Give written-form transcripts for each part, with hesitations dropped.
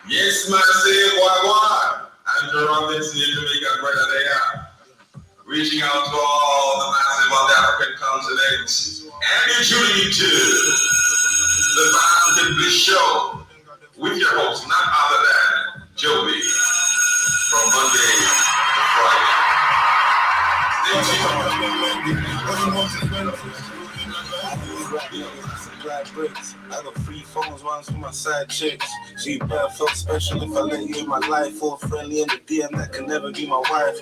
Yes, man, say what? And around this year, Jamaica, brother, they are reaching out to all the masses on the African continent and introducing to the Mountain Bliss Show with your host, none other than Joby, from Monday to Friday. Black bricks. I got 3 phones, one's for my side chicks. She better feel special if I let you in my life. Or friendly in the DM that can never be my wife.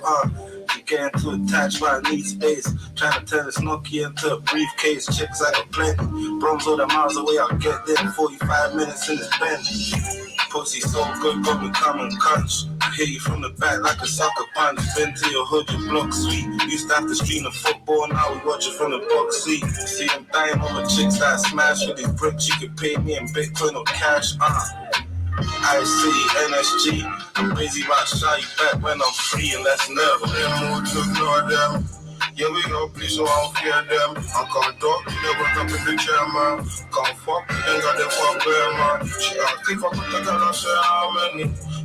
She getting too attached, but I need space. Trying to turn this Nokia into a briefcase. Chicks I got plenty. Broms all the miles away, I'll get there in 45 minutes in this Bentley. Pussy so good, got me coming crunch. I hit you from the back like a soccer punch. Been to your hood, your block sweet. Used to have to stream the football, now we watch it from the box seat. See them dying over chicks that smash with these bricks. You could pay me in Bitcoin or cash. I see NSG. I'm crazy about shot you back when I'm free, and that's never. Them more to ignore them. Yeah, we gon' please, so I don't fear them. I can't talk, you never come in the chair, man. Can't fuck, ain't got them fuck bear, man. She asked if I put the girl, I say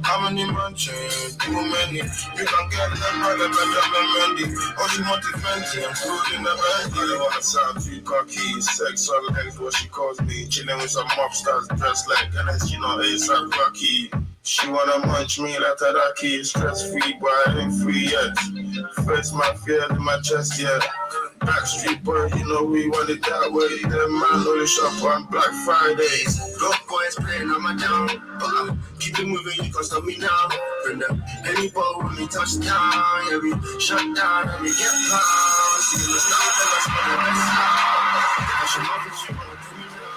how many man change, too many. You can get them by the Benjamin Mendy. Oh, she multi-fancy, I'm including the bed. I don't wanna sound too cocky, sex on legs, what she calls me. Chilling with some mobsters dressed like NSG, you know, ASAP Rocky. She wanna munch me like Tadaki, stress-free, but I ain't free yet. First my fear in my chest, yeah. Backstreet boy, you know we want it that way. Them man only shop on Black Fridays. Block boys playing on my down, but keep it moving, you can't stop me now. Bring them any ball when we touch down, yeah, we shut down and we get pounds. See the start of us for the best now. I should love it, you wanna do me now.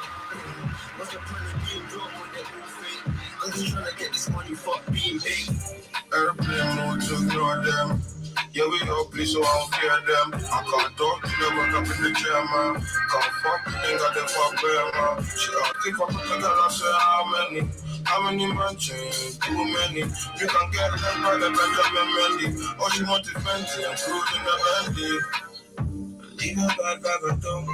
What's the point of being broke when they're all fake? Cause you tryna get this money, fuck being big. Airplane mode to ignore them. Yeah, we all please, so I don't fear them. I can't talk, you never come in the chair, man. Can't fuck, ain't got them fuck bear, man. She asked if I put the girl, I say how many man change, too many. You can get them by the Benjamin Mendy. Oh, she want it fancy, including the Bendy. Leave her bad vagabond.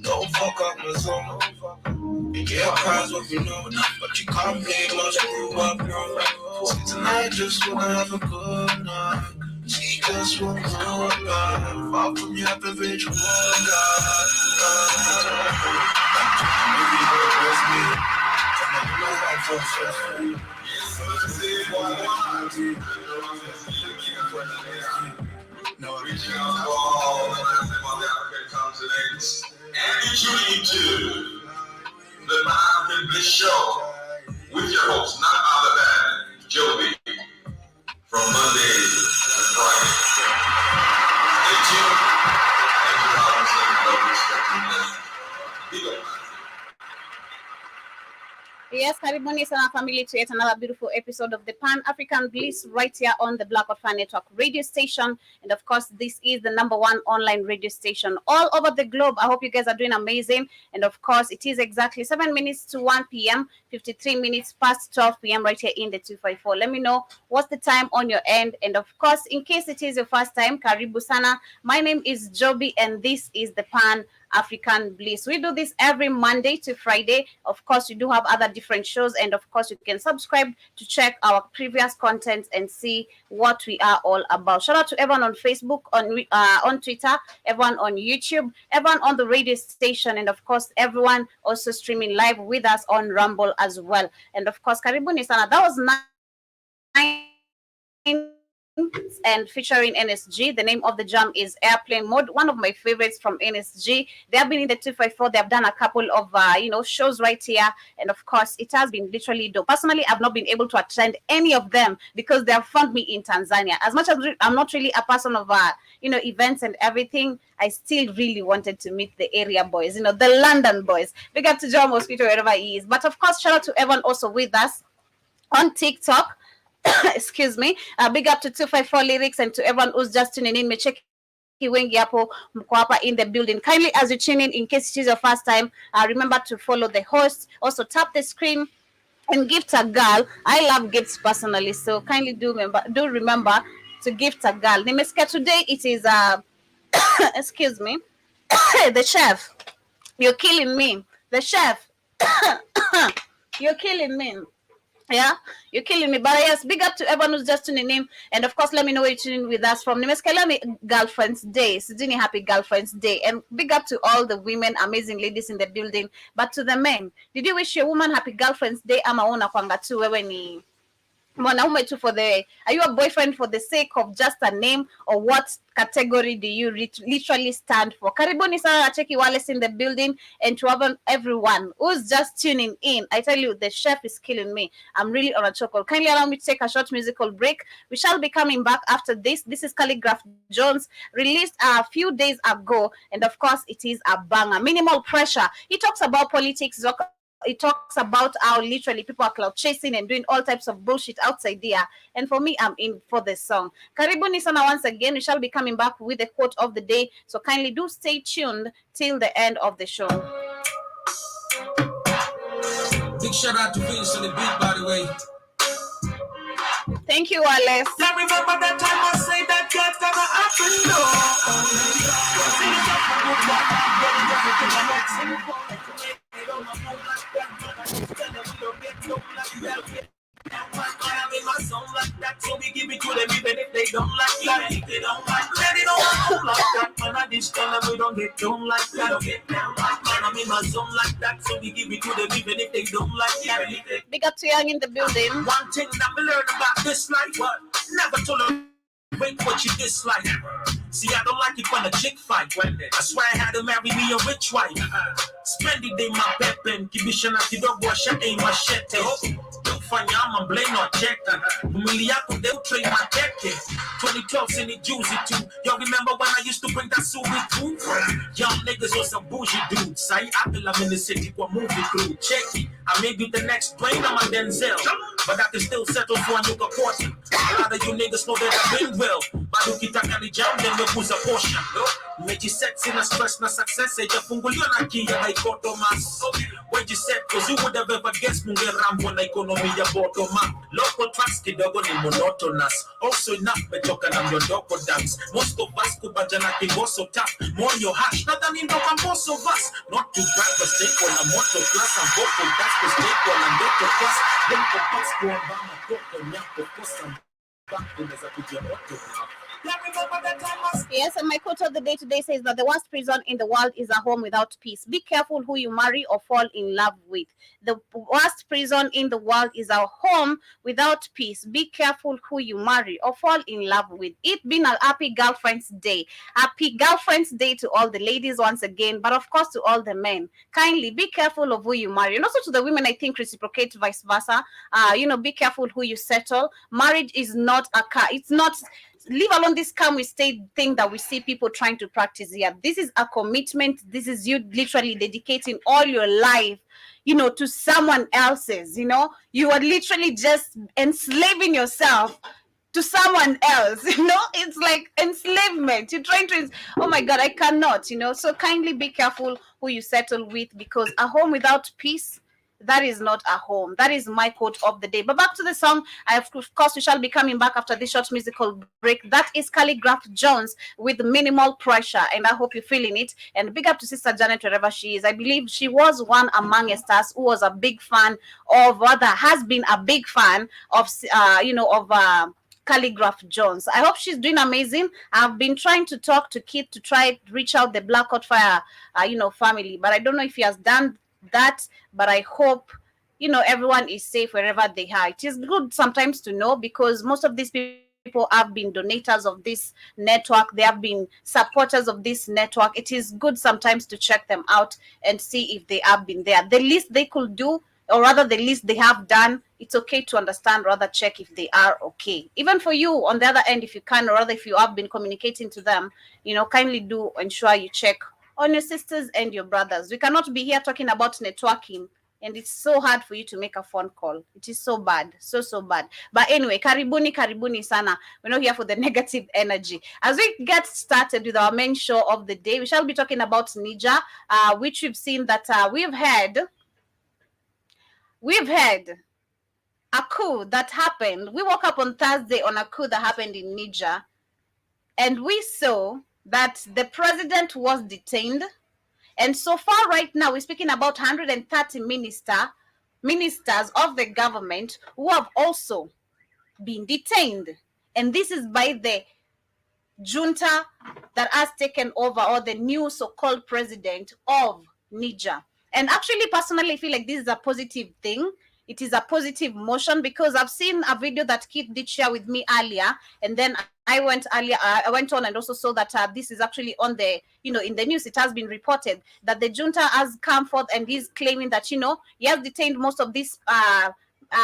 Don't fuck up my zone. You get cries what we know, but you can't blame us, grew up wrong. So tonight just wanna have a good night. See just one more night. Far from your individual God. Maybe that was me. I never know how to stress free. No, reaching out to all the African continents and introducing to the Mountain Bliss Show with your host, none other than Joby, from Monday to Friday. Stay tuned. Thank you, Robinson, for respecting this. Big up. Yes, karibuni sana family to yet another beautiful episode of the Pan-African Bliss right here on the Black Fan Network radio station. And of course, this is the #1 online radio station all over the globe. I hope you guys are doing amazing. And of course, it is exactly 7 minutes to 1 p.m., 53 minutes past 12 p.m. right here in the 254. Let me know what's the time on your end. And of course, in case it is your first time, karibu sana. My name is Joby and this is the Pan-African Bliss. We do this every Monday to Friday. Of course, we do have other different shows, and of course, you can subscribe to check our previous content and see what we are all about. Shout out to everyone on Facebook, on Twitter, everyone on YouTube, everyone on the radio station, and of course, everyone also streaming live with us on Rumble as well. And of course, karibuni sana. That was 9 and featuring NSG. The name of the jam is Airplane Mode, one of my favorites from NSG. They have been in the 254. They have done a couple of shows right here, and of course it has been literally dope. Personally, I've not been able to attend any of them because they have found me in Tanzania. As much as I'm not really a person of events and everything, I still really wanted to meet the area boys, the London boys. Big up to John Mosquito wherever he is. But of course, shout out to everyone also with us on TikTok. Excuse me. Big up to 254 Lyrics and to everyone who's just tuning in. Check wengi hapo mko hapa in the building. Kindly, as you tune in case it is your first time, remember to follow the host. Also tap the screen and gift a girl. I love gifts personally, so kindly do remember to gift a girl. Nimeska today it is excuse me, the chef. You're killing me. The chef. You're killing me. Yeah, you're killing me. But yes, big up to everyone who's just tuning in. And of course, let me know where you're tuning with us from. Nimeskelani Girlfriend's Day. Sydney Happy Girlfriend's Day. And big up to all the women, amazing ladies in the building. But to the men, did you wish your woman Happy Girlfriend's Day? Ama una kwanga tu wewe ni mwanaume tu for the, are you a boyfriend for the sake of just a name, or what category do you literally stand for? Karibuni sana Cheki Wallace in the building, and to everyone who's just tuning in. I tell you, the chef is killing me. I'm really on a chocolate. Kindly allow me to take a short musical break. We shall be coming back after this. This is Calligraph Jones, released a few days ago, and of course it is a banger. Minimal Pressure. He talks about politics. It talks about how literally people are cloud chasing and doing all types of bullshit outside there. And for me, I'm in for the song. Karibuni sana once again. We shall be coming back with the quote of the day. So kindly do stay tuned till the end of the show. Big shout out to Vince on the beat, by the way. Thank you, Wallace. Yeah, remember that time I say that gets gonna happen. I'm in my zone like that, so we give it to them even if they don't like that. If they don't like that, they don't like that. Man, I just tell them we don't get down like that. Man, I'm in my zone like that, so we give it to them even if they don't like that. Big up to Young in the building. One thing that we learned about this life, what? Never tolerate what you dislike. See, I don't like it when a chick fight. I swear I had to marry me a rich wife. Spend it in my pepen. Kibishana kidogo shate machete. Fanya ama blame no check. Umili yako they'll train my decade. 2012 seen it juicy too. Y'all remember when I used to bring that suit with food? Young niggas was some bougie dudes. Say I feel I'm in the city for movie crew. Check it. I may be the next brain, I'm a Denzel. But I can still settle for a nigga quarter. A lot of you niggas know that I've been well. Baduki takani jam, then we put a portion. Meji sets in a stress na success. Eja fungulio na kia na ikoto mas. Where'd you set? Cause you would have ever guessed munge rambo na economy ya bottom up. Local tracks kidogo ni monotonous. Also enough betoka na myondoko dance. Most of us kubaja na kingoso tough. More your hash, not than in the most of us. Not to brag, but stay on a motor class and vocal. That's the stake on a motor class. Then for pass go and bang a toto nyako kosa. Back to the Zakuja autograph. Yes, and my quote of the day today says that the worst prison in the world is a home without peace. Be careful who you marry or fall in love with. The worst prison in the world is a home without peace. Be careful who you marry or fall in love with. It been a happy Girlfriend's Day. Happy Girlfriend's Day to all the ladies once again, but of course to all the men. Kindly be careful of who you marry. And also to the women, I think reciprocate vice versa. Be careful who you settle. Marriage is not a car. It's not... Leave alone this come we stay thing that we see people trying to practice here. This is a commitment. This is you literally dedicating all your life, to someone else's. You are literally just enslaving yourself to someone else. It's like enslavement. You're trying to, oh my God, I cannot. So kindly be careful who you settle with, because a home without peace, that is not a home. That is my quote of the day. But back to the song. Of course, we shall be coming back after this short musical break. That is Calligraph Jones with Minimal Pressure. And I hope you're feeling it. And big up to Sister Janet wherever she is. I believe she was one amongst us who was a big fan of, has been a big fan of, Calligraph Jones. I hope she's doing amazing. I've been trying to talk to Kit to try to reach out the Blackout Fire, family. But I don't know if he has done that, but I hope everyone is safe wherever they are. It is good sometimes to know, because most of these people have been donators of this network. They have been supporters of this network. It is good sometimes to check them out and see if they have been there. The least they could do, or rather the least they have done, it's okay to understand, rather check if they are okay. Even for you on the other end, if you can, or rather if you have been communicating to them, kindly do ensure you check on your sisters and your brothers. We cannot be here talking about networking, and it's so hard for you to make a phone call. It is so bad, so bad. But anyway, karibuni sana. We're not here for the negative energy. As we get started with our main show of the day, we shall be talking about Niger, which we've seen that we've had a coup that happened. We woke up on Thursday on a coup that happened in Niger, and we saw that the president was detained And so far right now, we're speaking about 130 ministers of the government who have also been detained. And this is by the junta that has taken over, or the new so-called president of Niger. And actually, personally, I feel like this is a positive thing. It is a positive motion, because I've seen a video that Keith did share with me earlier, and then I went on and also saw that this is actually on the, in the news. It has been reported that the junta has come forth and is claiming that, he has detained most of these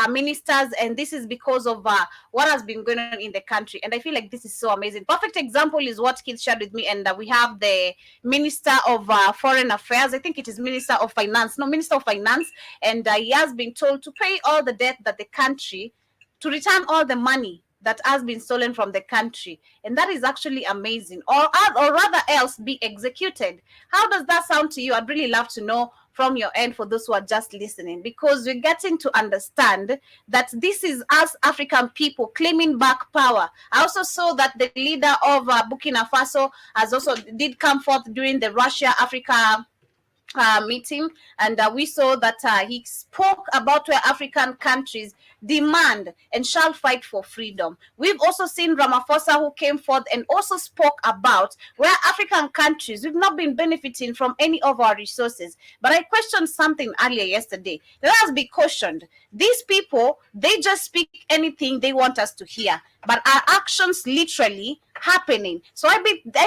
ministers, and this is because of what has been going on in the country. And I feel like this is so amazing. Perfect example is what Keith shared with me, and we have the Minister of Foreign Affairs. I think it is Minister of Finance, and he has been told to pay all the debt that the country, to return all the money that has been stolen from the country. And that is actually amazing. Or rather else be executed. How does that sound to you? I'd really love to know from your end, for those who are just listening, because we're getting to understand that this is us African people claiming back power. I also saw that the leader of Burkina Faso has also did come forth during the Russia-Africa meeting, and we saw that he spoke about where African countries demand and shall fight for freedom. We've also seen Ramaphosa, who came forth and also spoke about where African countries, we've not been benefiting from any of our resources. But I questioned something earlier yesterday. Let us be cautioned. These people, they just speak anything they want us to hear, but our actions literally happening. So I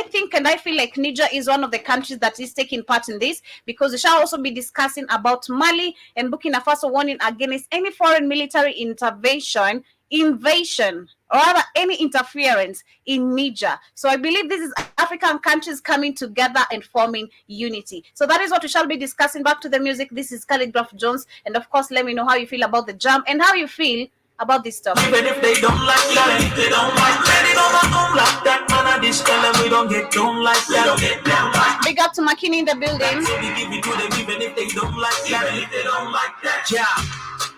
think and I feel like Niger is one of the countries that is taking part in this, because we shall also be discussing about Mali and Burkina Faso warning against any foreign military intervention, invasion, or rather any interference in Niger. So I believe this is African countries coming together and forming unity. So that is what we shall be discussing. Back to the music. This is Calligraph Jones, and of course, let me know how you feel about the jam and how you feel about this stuff. Even if they don't like that, if they don't like that, it don't like that, man, I just tell them we don't get down like that. We don't get down like that. Big up to Makini in the building. So we give it to them even if they don't like that. Even if they don't like that. Yeah.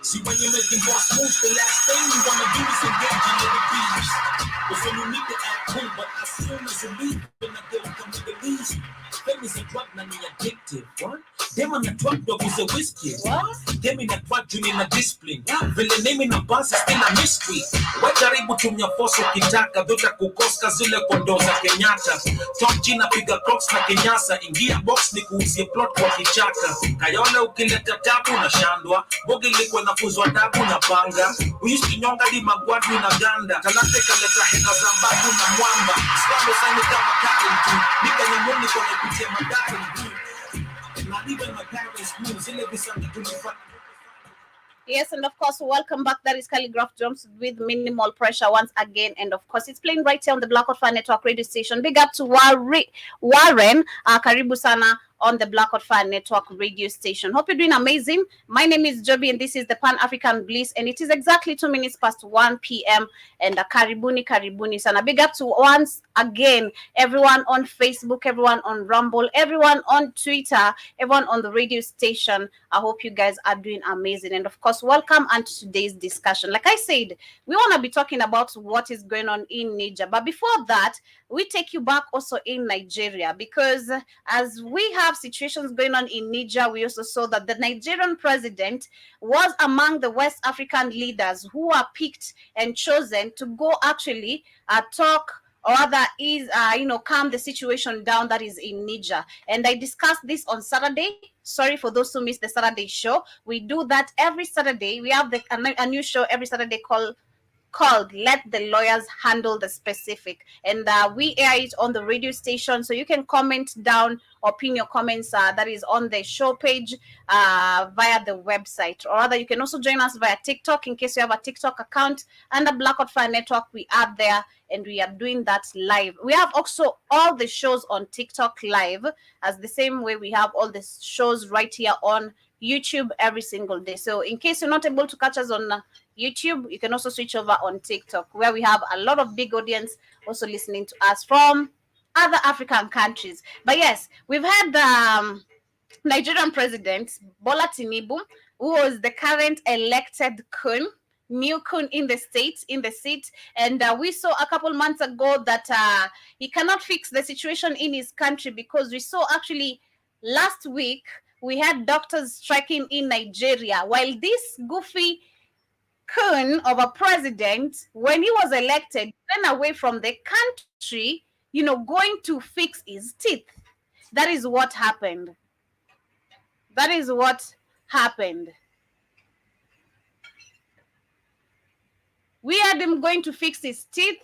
See, when you're making boss moves, the last thing you want to do is engage in the beats. But when you need to act cool, but as soon as you leave, when I don't come with the least. Fame is a drug, na ni addictive. What? Them on the drug dog is a whiskey. What? Them in a drug, you need a discipline. Vile name in a bus is still a mystery. Wajaribu tumia force ukitaka, dhota kukoska zile kondo za Kenyatta. Top jina piga crocs na Kenyasa, ingia box ni kuuzie plot kwa kichaka. Kayole ukileta tabu na shandwa, bogi likwe na kuzwa dabu na panga. Uishi nyonga di magwadu na ganda, talante kaleta heka za babu na mwamba. Islamu saini kama kari tu, nika nyamuni kone kutia madari tu. Not even my parents knew, zile visanga tulifa. Yes, and of course, welcome back. That is Calligraph Jones with Minimal Pressure once again. And of course, it's playing right here on the Black Hot Fan Network radio station. Big up to Warren, Karibu Sana on the Black Hot Fan Network radio station. Hope you're doing amazing. My name is Joby, and this is the Pan-African Bliss, and it is exactly 2 minutes past 1 p.m. And Karibuni Sana. Big up to once again everyone on Facebook, everyone on Rumble, everyone on Twitter, everyone on the radio station. I hope you guys are doing amazing. And of course, welcome on to today's discussion. Like I said, we want to be talking about what is going on in Niger. But before that, we take you back also in Nigeria, because as we have situations going on in Niger, we also saw that the Nigerian president was among the West African leaders who are picked and chosen to go actually talk, or rather is calm the situation down that is in Niger. And I discussed this on Saturday. Sorry for those who missed the Saturday show. We do that every Saturday. We have a new show every Saturday called Let the Lawyers Handle the Specific, and we air it on the radio station, so you can comment down or pin your comments that is on the show page via the website, or rather you can also join us via TikTok in case you have a TikTok account, and the Black Hot Fan Network. We are there and we are doing that live. We have also all the shows on TikTok live, as the same way we have all the shows right here on YouTube every single day. So in case you're not able to catch us on YouTube, you can also switch over on TikTok, where we have a lot of big audience also listening to us from other African countries. But yes, we've had the Nigerian president Bola Tinubu, who was the current elected new Kun in the seat, and we saw a couple months ago that he cannot fix the situation in his country, because we saw actually Last week, we had doctors striking in Nigeria, while this goofy coon of a president, when he was elected, ran away from the country, going to fix his teeth. That is what happened. That is what happened. We had him going to fix his teeth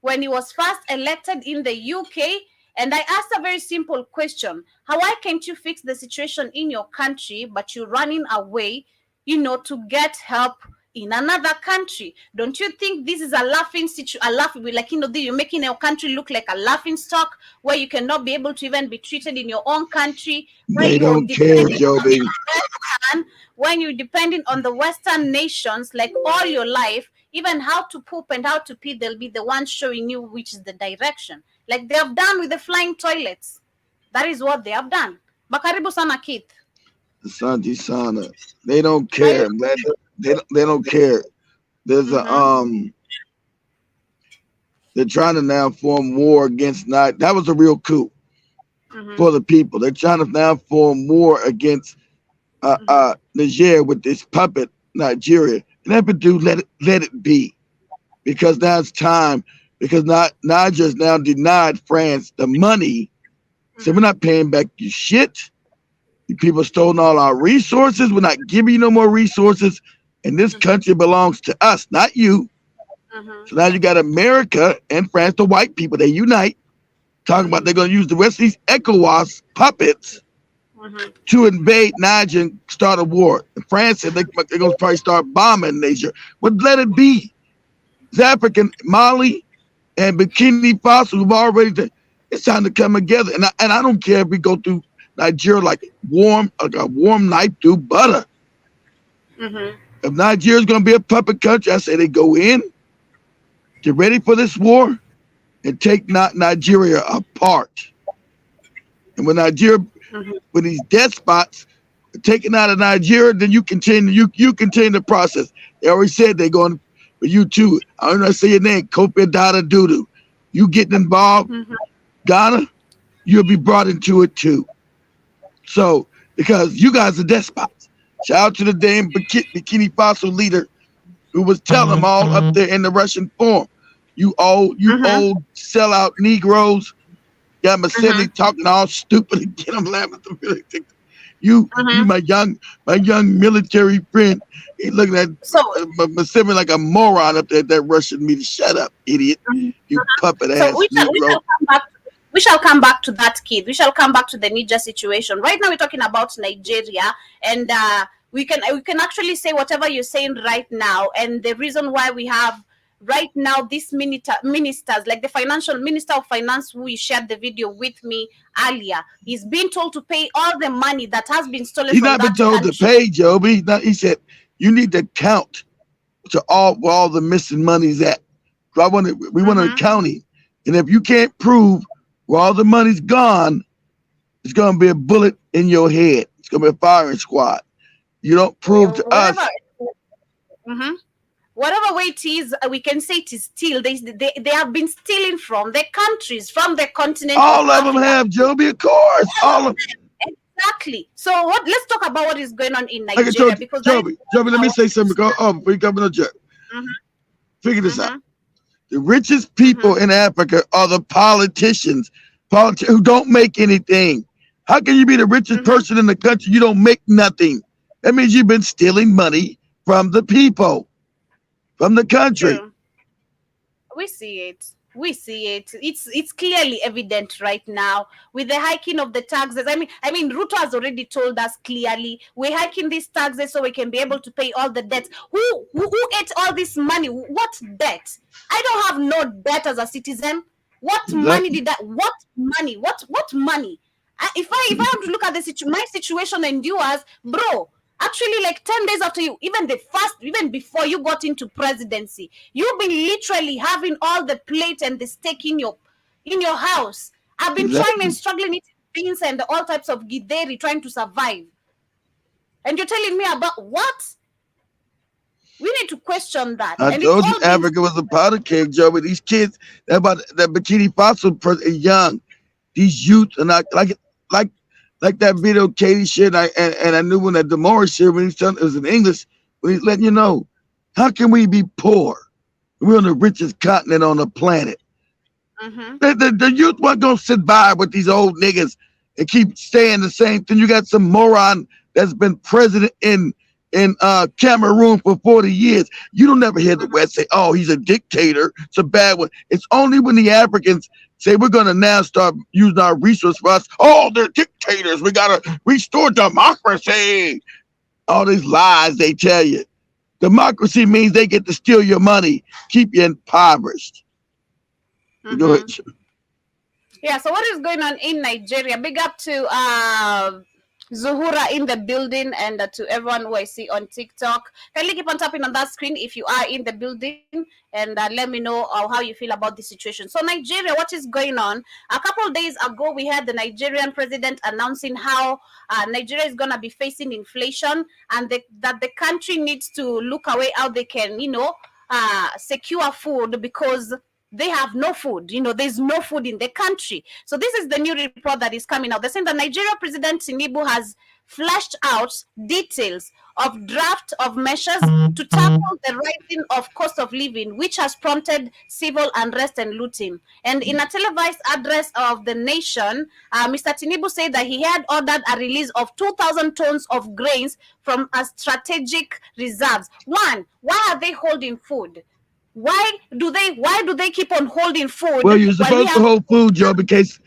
when he was first elected in the UK. And I asked a very simple question. Why can't you fix the situation in your country, but you're running away, to get help in another country? Don't you think this is a laughing situation? You're making your country look like a laughing stock where you cannot be able to even be treated in your own country? They don't care, Joby. When you're depending on the Western nations like all your life, even how to poop and how to pee, they'll be the ones showing you which is the direction. Like they have done with the flying toilets. That is what they have done. Makaribu sana Keith. Asante Sana. They don't care, man. They don't care. There's they're trying to now form war against that was a real coup for the people. They're trying to now form war against Niger with this puppet Nigeria. And that would do let it be. Because now it's time. Because Niger's now denied France the money. So we're not paying back your shit. You people stolen all our resources. We're not giving you no more resources. And this country belongs to us, not you. So now you got America and France, the white people, they unite, talking about they're going to use the rest of these ECOWAS puppets to invade Niger and start a war. And France said they're going to probably start bombing Niger. But let it be. It's African, Mali, and Burkina Faso have already done. It's time to come together. And I don't care if we go through Nigeria like a warm knife through butter. If Nigeria's going to be a puppet country, I say they go in, get ready for this war, and take Nigeria apart. And when Nigeria, when these despots are taken out of Nigeria, then you continue the process. They already said they're going for you too. I don't know how to say your name, Kofi Dada Dudu. You getting involved, Ghana, you'll be brought into it too. So, because you guys are despots. Shout out to the damn Burkina Faso leader who was telling them all up there in the Russian forum. You old sellout Negroes. Got Museveni talking all stupid and get them laughing. You my young military friend. He looking at Museveni like a moron up there at that Russian meeting. Shut up, idiot. You puppet ass Negro. We shall come back to that, kid. We shall come back to the Niger situation. Right now, we're talking about Nigeria, and we can actually say whatever you're saying right now. And the reason why we have right now these ministers, like the financial minister of finance, who shared the video with me earlier, he's been told to pay all the money that has been stolen. He's not been told to pay, Joby. He said you need to count to where all the missing money's at. We want an accounting, and if you can't prove where all the money's gone, it's going to be a bullet in your head. It's going to be a firing squad. You don't prove to us. Whatever way it is, we can say it is still. They have been stealing from the countries, from the continent. All of them have, Joby, of course. All of them. Exactly. So let's talk about what is going on in Nigeria. Because Joby, let me say something. Before you come in the jet. Figure this out. The richest people in Africa are the politicians who don't make anything. How can you be the richest person in the country? You don't make nothing. That means you've been stealing money from the people, from the country. We see it. It's clearly evident right now with the hiking of the taxes. I mean, Ruto has already told us clearly we're hiking these taxes so we can be able to pay all the debts. Who ate all this money? What debt? I don't have no debt as a citizen. What money did that? What money? What money? If I have to look at my situation and yours, bro. Actually, like 10 days after you, even before you got into presidency, you've been literally having all the plate and the steak in your house. I've been trying and struggling eating beans and all types of githeri, trying to survive. And you're telling me about what? We need to question that. I told you Africa was a powder keg, Joe. But these kids, that Burkina Faso is young. These youth are not like like that video Katie shared, and I knew when that Demore shared when he's telling it was in English, when he's letting you know, how can we be poor? We're on the richest continent on the planet. The youth weren't gonna sit by with these old niggas and keep saying the same thing. You got some moron that's been president in Cameroon for 40 years. You don't never hear the West say, "Oh, he's a dictator. It's a bad one." It's only when the Africans say we're gonna now start using our resources for us. Oh, they're dictators. We gotta restore democracy. All these lies they tell you. Democracy means they get to steal your money, keep you impoverished. Go ahead. Yeah, so what is going on in Nigeria? Big up to Zuhura in the building and to everyone who I see on TikTok. Kindly keep on tapping on that screen if you are in the building and let me know how you feel about the situation. So Nigeria, what is going on? A couple of days ago, we had the Nigerian president announcing how Nigeria is going to be facing inflation and that the country needs to look away how they can, secure food because they have no food. There's no food in the country. So this is the new report that is coming out. They're saying the Nigeria President Tinubu has flashed out details of draft of measures to tackle the rising of cost of living, which has prompted civil unrest and looting. And in a televised address of the nation, Mr. Tinubu said that he had ordered a release of 2,000 tons of grains from a strategic reserves. One, why are they holding food? Why do they keep on holding food? Well, you're supposed to hold food, Joe, in case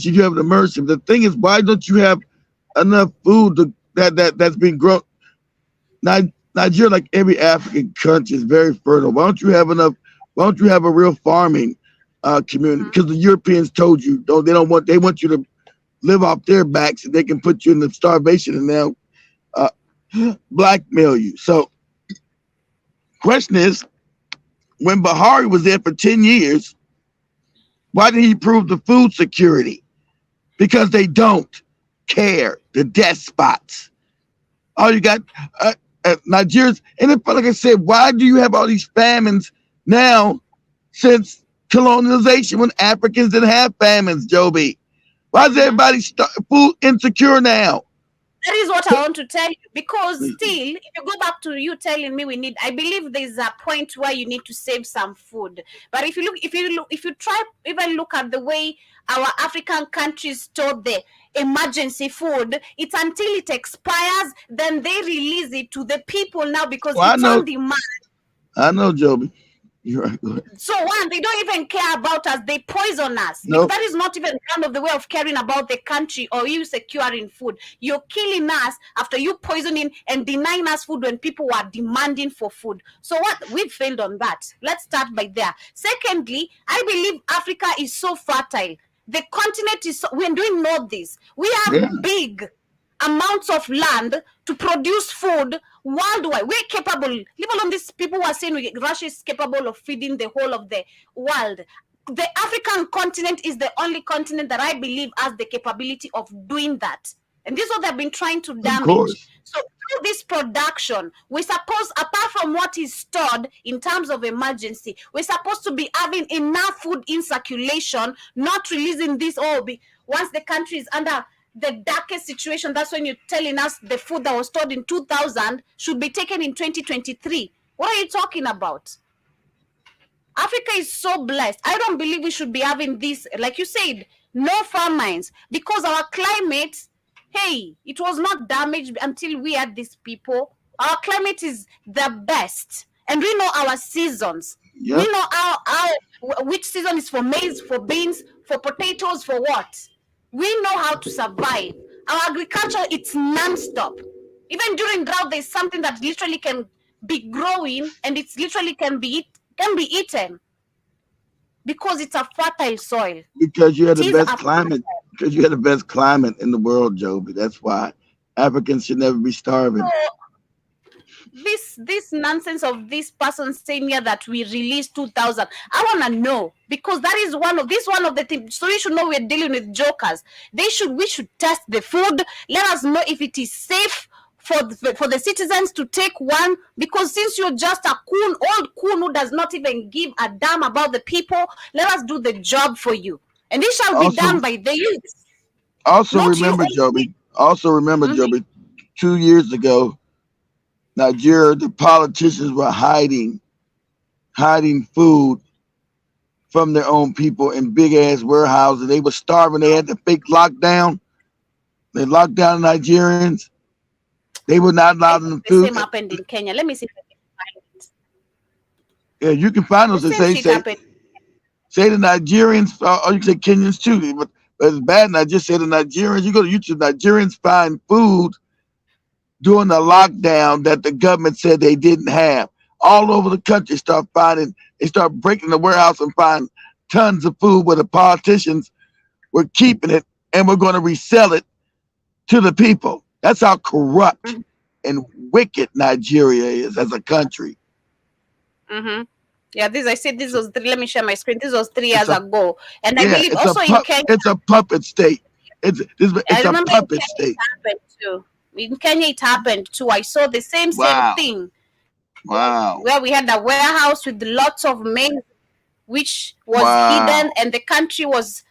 you have an emergency. The thing is, why don't you have enough food that's been grown? Nigeria, like every African country, is very fertile. Why don't you have enough? Why don't you have a real farming community? Because the Europeans told you they want you to live off their backs and they can put you in the starvation and now blackmail you. So, question is, when Buhari was there for 10 years, why didn't he prove the food security? Because they don't care. The despots. All you got, Nigerians, and if, like I said, why do you have all these famines now since colonialization when Africans didn't have famines, Joby? Why is everybody food insecure now? That is what I want to tell you, because still, if you go back to you telling me I believe there's a point where you need to save some food. But if you try even look at the way our African countries store the emergency food, it's until it expires, then they release it to the people now because it's on demand. I know, Joby. You're right. Go ahead. So one, they don't even care about us. They poison us. Nope. That is not even kind of the way of caring about the country or you securing food. You're killing us after you poisoning and denying us food when people are demanding for food. So what? We've failed on that. Let's start by there. Secondly, I believe Africa is so fertile. The continent is, we do know this. We have big amounts of land to produce food worldwide. We're capable, leave alone these people who are saying Russia is capable of feeding the whole of the world. The African continent is the only continent that I believe has the capability of doing that. And this is what they've been trying to damage. So through this production, we're supposed, apart from what is stored in terms of emergency, we're supposed to be having enough food in circulation, not releasing this once the country is under the darkest situation. That's when you're telling us the food that was stored in 2000 should be taken in 2023. What are you talking about? Africa is so blessed. I don't believe we should be having this, like you said, no famines, because our climate, it was not damaged until we had these people. Our climate is the best, and we know our seasons. Yep. We know which season is for maize, for beans, for potatoes, for what. We know how to survive. Our agriculture, it's non-stop. Even during drought, there's something that literally can be growing and it's literally can be eaten because it's a fertile soil. Because you had the best climate. Because you had the best climate in the world, Joby. That's why Africans should never be starving. So, this nonsense of this person saying here that we released 2,000. I want to know, because that is one of the things. So we should know we're dealing with jokers. We should test the food. Let us know if it is safe for the citizens to take one, because since you're just a old coon who does not even give a damn about the people, let us do the job for you. And it shall be done by the youth. Also Not you remember, only. Joby. Also remember, Mhm. Joby. 2 years ago, Nigeria, the politicians were hiding food from their own people in big ass warehouses. They were starving. They had the fake lockdown. They locked down the Nigerians. They were not I allowed think them the food. same happened in Kenya. Let me see if I can find it. Yeah, you can find The those. They same shit happened. say the Nigerians, or you can say Kenyans too. But it's bad. And I just say the Nigerians. You go to YouTube. Nigerians find food during the lockdown that the government said they didn't have. All over the country, they start breaking the warehouse and find tons of food where the politicians were keeping it and we're going to resell it to the people. That's how corrupt and wicked Nigeria is as a country. Mm-hmm. Yeah, I said this was three. Let me share my screen. This was 3 years It's a ago, and I believe also in Kenya. it's a puppet state. I It's a remember in puppet Kenya it state. happened too. In Kenya it happened too. I saw the same Wow. thing Wow. where we had a warehouse with lots of maize, which was Wow. hidden, and the country was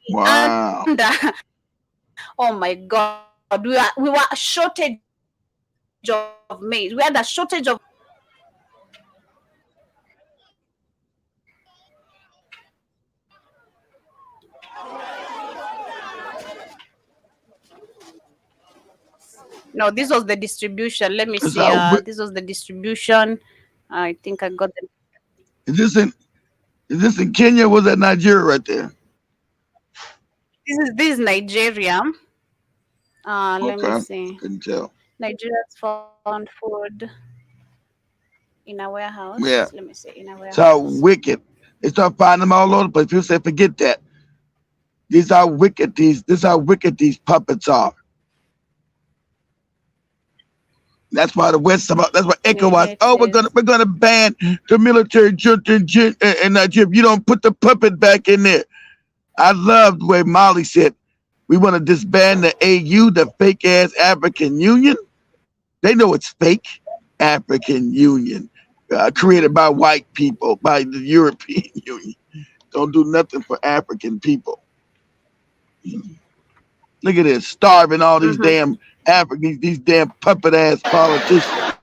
Wow. under. Oh my God, we were a shortage of maize. We had a shortage of. No, this was the distribution. Let me It's see. how This was the distribution. I think I got the. is this in Kenya? Or was that Nigeria right there? This is Nigeria. Let me Okay. see. Couldn't tell. Nigerians found food in a warehouse. Yeah. Let me see. In a It's how warehouse. wicked. They start finding them all over the place. People say, forget that. This is how wicked these puppets are. That's why the West, that's why ECOWAS. Oh, we're gonna ban the military junta in Nigeria. You don't put the puppet back in there. I love the way Molly said, we want to disband the AU, the fake ass African Union. They know it's fake. African Union, created by white people, by the European Union. Don't do nothing for African people. Look at this, starving all these damn Africans, these damn puppet ass politicians.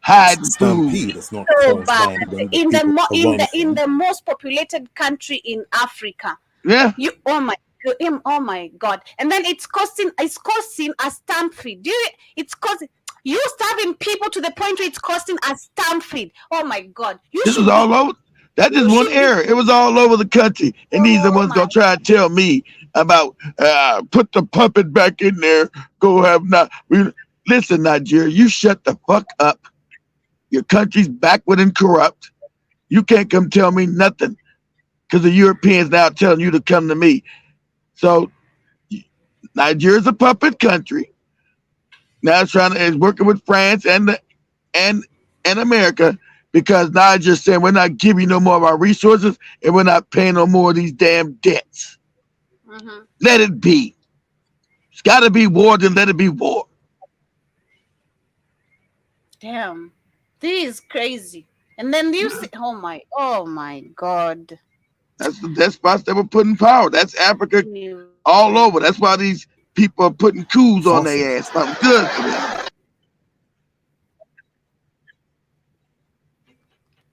Hiding stampede food. is not So caused bad. by when the In the people run in from. the most populated country in Africa. Yeah. Oh my God. And then it's costing a stamp fee. It's costing you starving people to the point where it's costing a stamp fee. Oh my God. This was all over. That's just one area. It was all over the country. And these are the ones gonna try to tell me about put the puppet back in there. Go have not. Listen, Nigeria, you shut the fuck up. Your country's backward and corrupt. You can't come tell me nothing because the Europeans now telling you to come to me. So Nigeria's a puppet country. Now it's working with France and America because Niger saying we're not giving you no more of our resources and we're not paying no more of these damn debts. Let it be. It's got to be war, then let it be war. Damn, this is crazy. And then you see, oh my God. That's the despots that were put in power. That's Africa all over. That's why these people are putting coups on their ass. Something good for them.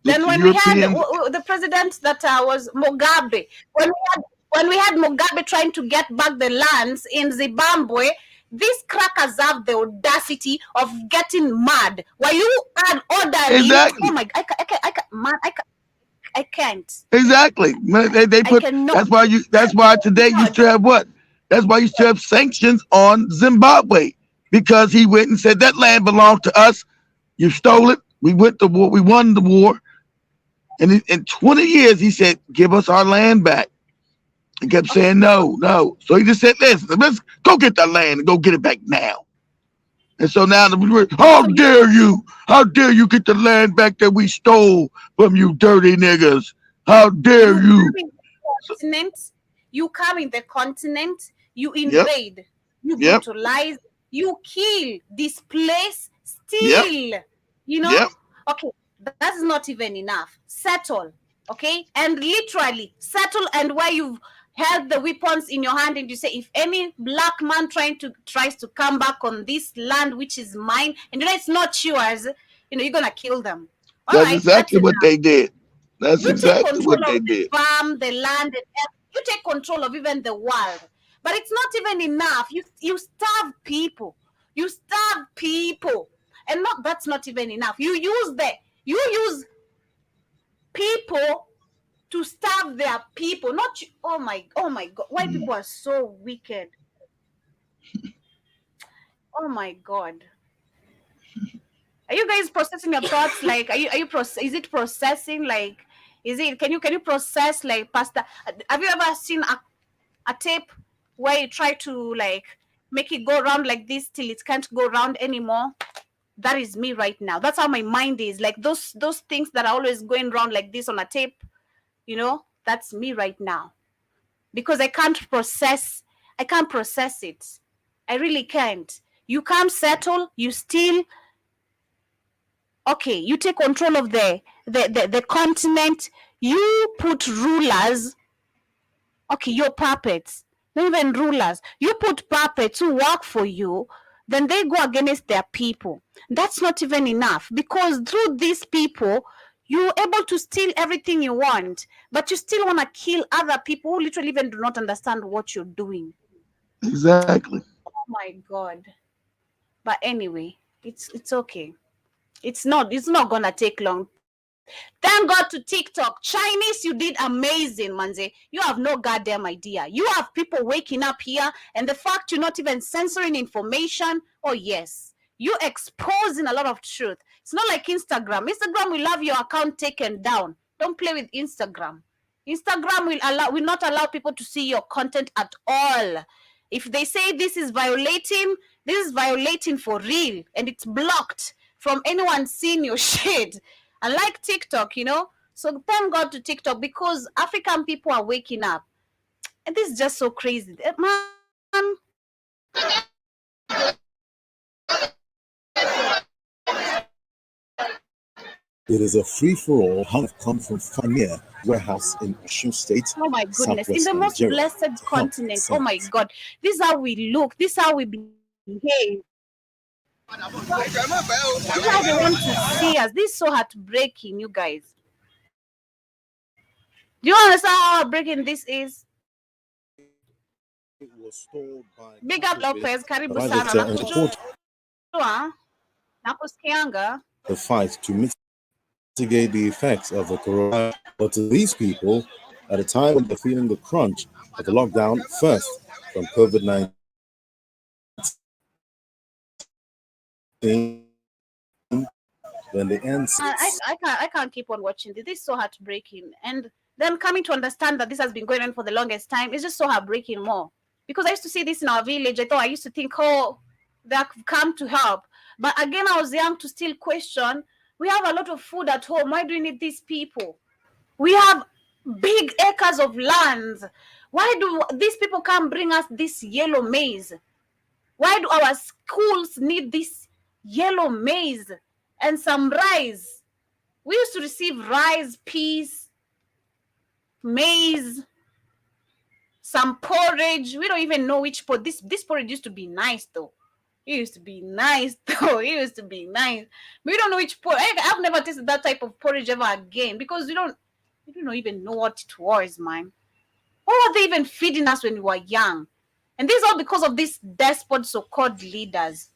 Then when we had the president that was Mugabe, when we had Mugabe trying to get back the lands in Zimbabwe, these crackers have the audacity of getting mad. While you are ordering, exactly. Oh my! I can't. Exactly. They put. That's why today you still have what? That's why you still have sanctions on Zimbabwe because he went and said that land belongs to us. You stole it. We went to war. We won the war. And in 20 years, he said, give us our land back. He kept saying, no. So he just said, listen, let's go get that land and go get it back now. And so now, how dare you? How dare you get the land back that we stole from you dirty niggas? How dare you? You come in the continent, you invade, you brutalize, you kill, displace, steal. You know? Okay, that's not even enough. Settle. Okay, and literally settle, and where you've held the weapons in your hand, and you say, if any black man tries to come back on this land which is mine, and it's not yours, you're gonna kill them. All That's right, that's exactly enough. what they did. That's You take exactly control what they of the did. farm, the land, and you take control of even the world. But it's not even enough. You starve people. You starve people, and that's not even enough. You use people to starve their people. Not you. Oh my God! White people are so wicked. Oh my God! Are you guys processing your thoughts? Like, are you is it processing? Like, can you process, like, Pastor? Have you ever seen a tape where you try to, like, make it go round like this till it can't go round anymore? That is me right now. That's how my mind is. Like, those things that are always going round like this on a tape, that's me right now. Because I can't process it. I really can't. You can't settle, you still, okay, you take control of the continent, you put rulers, okay, you're puppets, not even rulers. You put puppets who work for you, then they go against their people. That's not even enough, because through these people, you're able to steal everything you want, but you still want to kill other people who literally even do not understand what you're doing. Exactly. Oh my God. But anyway, it's okay. It's not gonna take long. Thank God to TikTok. Chinese, you did amazing, Manze. You have no goddamn idea. You have people waking up here, and the fact you're not even censoring information, oh yes, you exposing a lot of truth. It's not like Instagram. Instagram will have your account taken down. Don't play with Instagram. Instagram will not allow people to see your content at all. If they say this is violating for real, and it's blocked from anyone seeing your shit. Unlike TikTok, So thank God to TikTok, because African people are waking up. And this is just so crazy. Man. It is a free-for-all have come from Fania warehouse in Osun State. Oh my goodness, in the most Nigeria, blessed continent. Oh my God, this is how we look. This is how we behave. This is how they want to see us. This is so heartbreaking, you guys. Do you understand how heartbreaking this is? It was stored by Big up Lopez, karibu private sana. and support Nakusikianga. the fight to mitigate the effects of the coronavirus. But to these people, at a time when they're feeling the crunch of the lockdown first from COVID-19, then the end. I can't keep on watching this. This is so heartbreaking. And then coming to understand that this has been going on for the longest time, it's just so heartbreaking more. Because I used to see this in our village. I used to think, oh, they have come to help. But again, I was young to still question. We have a lot of food at home. Why do we need these people? We have big acres of lands. Why do these people come bring us this yellow maize? Why do our schools need this yellow maize and some rice? We used to receive rice, peas, maize, some porridge. We don't even know which porridge. This porridge used to be nice, though. It used to be nice, though. It used to be nice. We don't know which porridge. I've never tasted that type of porridge ever again, because we don't even know what it was, man. What were they even feeding us when we were young? And this is all because of these despot so-called leaders.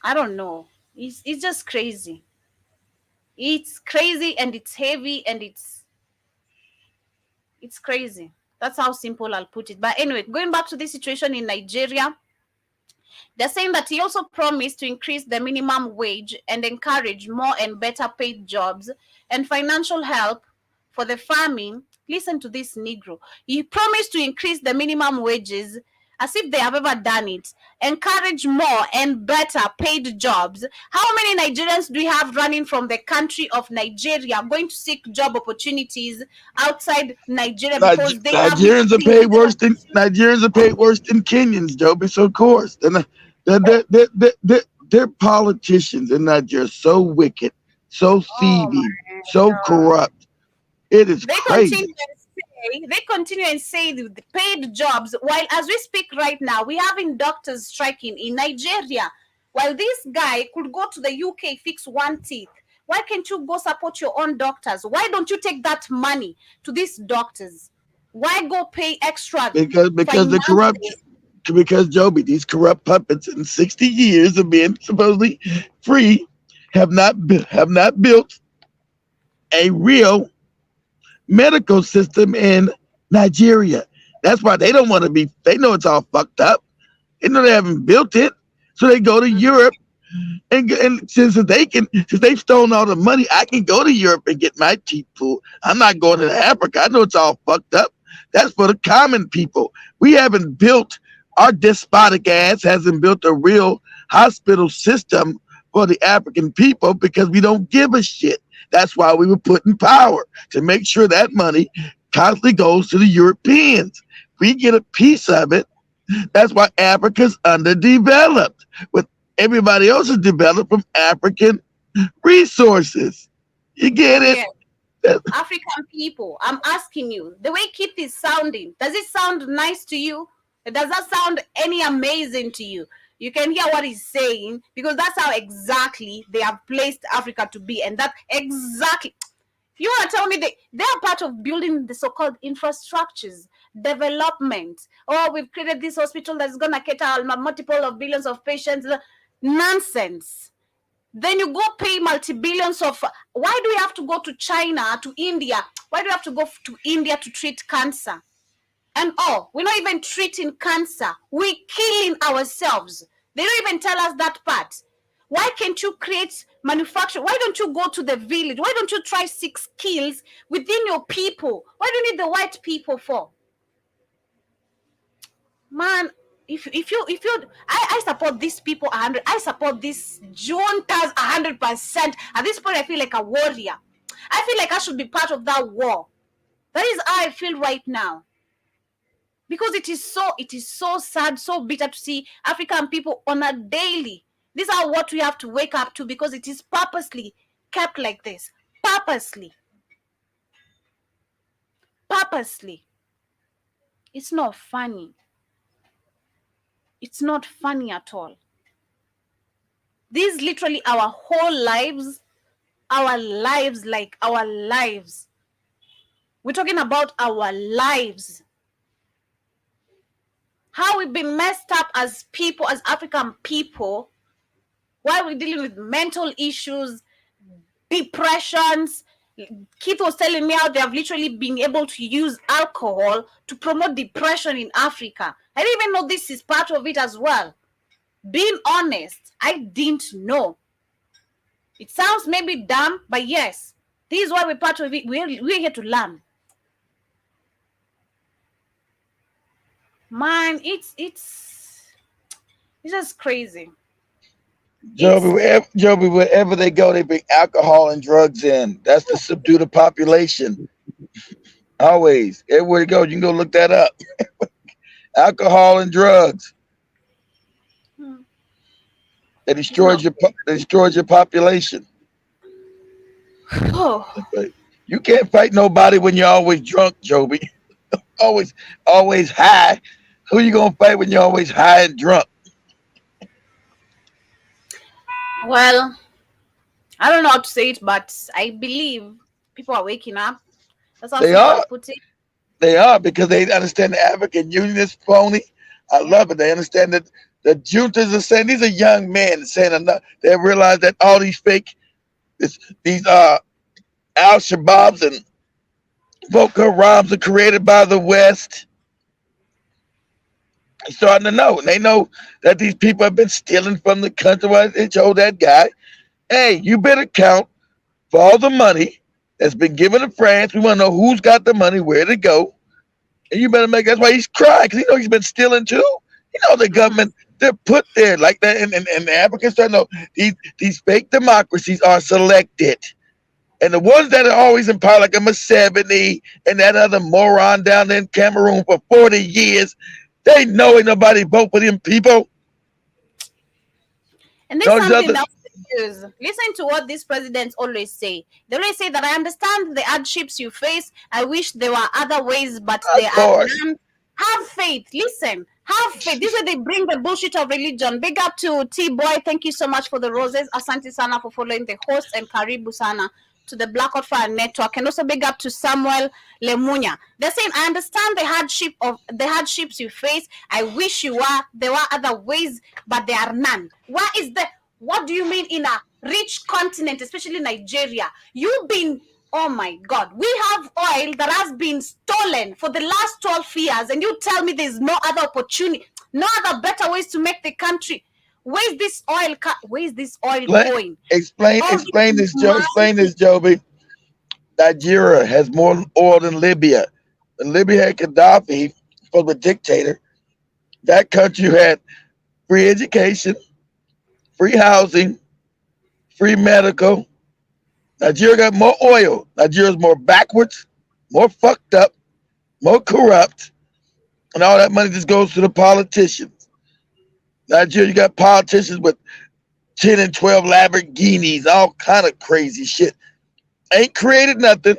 I don't know. It's just crazy. It's crazy, and it's heavy, and it's crazy. That's how simple I'll put it. But anyway, going back to this situation in Nigeria, they're saying that he also promised to increase the minimum wage and encourage more and better paid jobs and financial help for the farming. Listen to this Negro. He promised to increase the minimum wages, as if they have ever done it, encourage more and better paid jobs. How many Nigerians do we have running from the country of Nigeria going to seek job opportunities outside Nigeria because they Nigerians are paid worse than Kenyans, Joby. So of course, their politicians in Nigeria are so wicked. so Oh thieving, my so God. corrupt. It is They continue crazy. and they continue and say the paid jobs. While as we speak right now, we having doctors striking in Nigeria. While this guy could go to the UK fix one teeth, why can't you go support your own doctors? Why don't you take that money to these doctors? Why go pay extra Because the corrupt, finances? because Joby, these corrupt puppets in 60 years of being supposedly free have not built a real medical system in Nigeria. That's why they don't want to be. They know it's all fucked up. They know they haven't built it, so they go to Europe and since they've stolen all the money, I can go to Europe and get my teeth pulled. I'm not going to Africa. I know it's all fucked up. That's for the common people. We haven't built our despotic ass hasn't built a real hospital system for the African people because we don't give a shit. That's why we were put in power to make sure that money constantly goes to the Europeans. We get a piece of it. That's why Africa's underdeveloped. With everybody else is developed from African resources. You get it? Yeah. African people, I'm asking you, the way Keith is sounding, does it sound nice to you? Does that sound any amazing to you? You can hear what he's saying because that's how exactly they have placed Africa to be. And that exactly, you want to tell me they are part of building the so-called infrastructures, development. Oh, we've created this hospital that's going to cater multiple of billions of patients. Nonsense. Then you go pay multi-billions of. Why do we have to go to China, to India? Why do we have to go to India to treat cancer? And we're not even treating cancer. We're killing ourselves. They don't even tell us that part. Why can't you create manufacture? Why don't you go to the village? Why don't you try 6 skills within your people? Why do you need the white people for? Man, if you I support these people 100. I support these juntas 100%. At this point, I feel like a warrior. I feel like I should be part of that war. That is how I feel right now. Because it is so sad, so bitter to see African people on a daily. These are what we have to wake up to because it is purposely kept like this. Purposely. It's not funny. It's not funny at all. These literally our whole lives, like our lives. We're talking about our lives. How we've been messed up as people, as African people, while we're dealing with mental issues, depressions. Keith was telling me how they have literally been able to use alcohol to promote depression in Africa. I didn't even know this is part of it as well. Being honest, I didn't know. It sounds maybe dumb, but yes, this is why we're part of it. We're here to learn. Man, it's just crazy. Joby, wherever they go, they bring alcohol and drugs in. That's to subdue the population. Always. Everywhere you go, you can go look that up. Alcohol and drugs. It destroys your population. Oh. You can't fight nobody when you're always drunk, Joby. always high. Who you gonna fight when you're always high and drunk? Well, I don't know how to say it, but I believe people are waking up. That's how They I are. put it. They are because they understand the African Union is phony. I love it. They understand that the juntas are saying these are young men saying enough. They realize that all these fake, these Al Shabaabs and Boko Harams are created by the West. They're starting to know. And they know that these people have been stealing from the country. Well, they told that guy, hey, you better count for all the money that's been given to France. We want to know who's got the money, where to go. And you better make, that's why he's crying, because he knows he's been stealing too. You know, the government, they're put there like that. And the Africans don't know these fake democracies are selected. And the ones that are always in power, like a Museveni and that other moron down there in Cameroon for 40 years, they know ain't nobody vote for them people. And there's something else issues. Listen to what these presidents always say. They always say that I understand the hardships you face. I wish there were other ways, but Of there are course. none. Have faith. Listen, have faith. This is where they bring the bullshit of religion. Big up to T-Boy. Thank you so much for the roses. Asante Sana for following the host, and Karibu Sana to the Black Hot Fire Network. And also big up to Samuel Lemunya. They're saying, I understand the hardships you face. I wish there were other ways, but there are none. What do you mean in a rich continent, especially Nigeria? Oh my God, we have oil that has been stolen for the last 12 years, and you tell me there's no other opportunity, no other better ways to make the country. Where's this oil going? Explain this, Joby. Nigeria has more oil than Libya. When Libya had Gaddafi, was a dictator, that country had free education, free housing, free medical. Nigeria got more oil. Nigeria's more backwards, more fucked up, more corrupt, and all that money just goes to the politicians. Nigeria, you got politicians with 10 and 12 Lamborghinis, all kind of crazy shit. Ain't created nothing,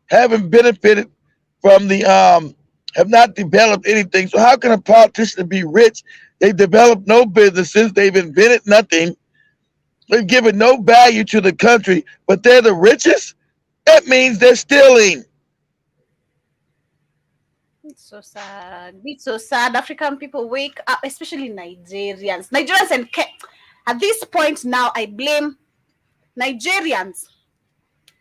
haven't benefited from have not developed anything. So how can a politician be rich? They've developed no businesses, they've invented nothing. They've given no value to the country, but they're the richest. That means they're stealing. It's so sad. It's so sad. African people wake up, especially Nigerians. And at this point now, I blame Nigerians,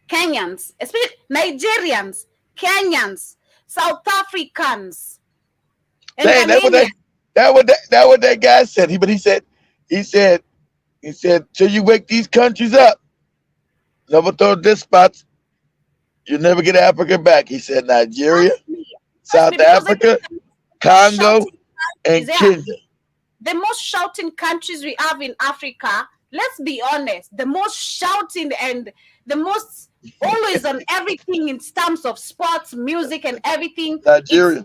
Kenyans, especially Nigerians, Kenyans, South Africans. And Dang, that what that guy said. He said, till you wake these countries up, never throw despots, you never get Africa back. He said Nigeria, South Africa, Congo, and Kenya. The most shouting countries we have in Africa, let's be honest, the most shouting and the most always on everything in terms of sports, music, and everything. Nigeria,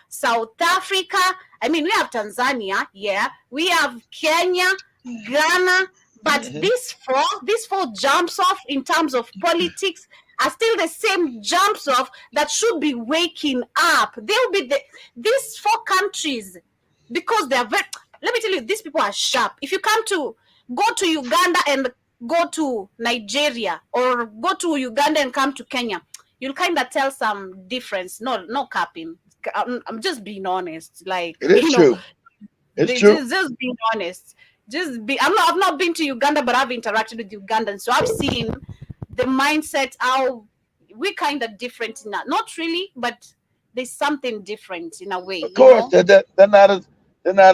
South Africa. I mean, we have Tanzania, yeah. We have Kenya, Ghana, but these four jumps off in terms of politics are still the same jumps off that should be waking up. They'll be these four countries, because they're very, let me tell you, these people are sharp. If you go to Uganda and go to Nigeria, or go to Uganda and come to Kenya, you'll kind of tell some difference. No capping. I'm just being honest. Like, it is true. It's true. Just being honest. I've not been to Uganda, but I've interacted with Ugandans, so I've seen the mindset, how we're kind of different in that. Not really, but there's something different in a way. Of course, they're not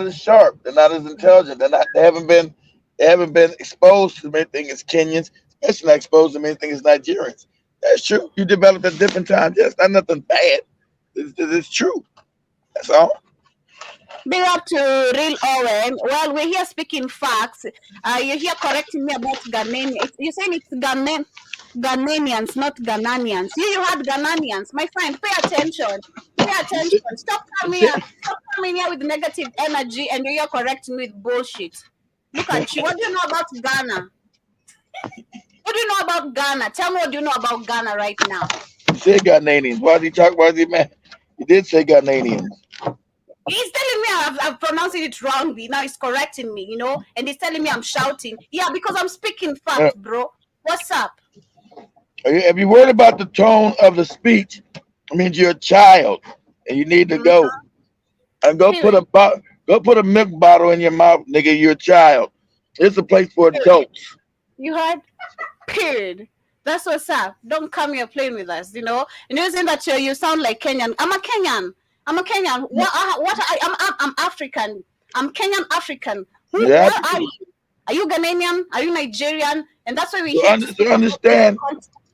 as sharp. They're not as intelligent. They haven't been exposed to many things as Kenyans, especially not exposed to many things as Nigerians. That's true. You develop at different times. Yes, not nothing bad. It's true. That's all. Big up to Real Owen. Well, we're here speaking facts. You're here correcting me about Ghanaians. You're saying it's Ghanaians, not Ghananians. You had Ghananians. My friend, pay attention. Stop coming here with negative energy, and you're correcting me with bullshit. Look at you. What do you know about Ghana? What do you know about Ghana? Tell me what you know about Ghana right now. You said Ghananians. Why did he talk about the man? You did say Ghananians. He's telling me I'm pronouncing it wrongly. Now he's correcting me, and he's telling me I'm shouting. Yeah, because I'm speaking fast, bro. What's up? Have you worried about the tone of the speech? I mean, you're a child, and you need to go and go put a milk bottle in your mouth, nigga. You're a child. It's a place for adults. You heard? Period. That's what's up. Don't come here playing with us, And you're saying that you sound like Kenyan. I'm a Kenyan. I'm African. I'm Kenyan African. What are you? Are you Ghanaian? Are you Nigerian? And that's why we understand.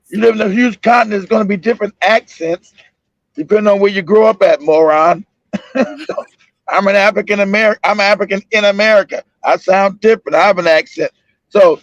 You live in a huge continent. There's going to be different accents depending on where you grow up at, moron. I'm an African in America. I sound different. I have an accent. So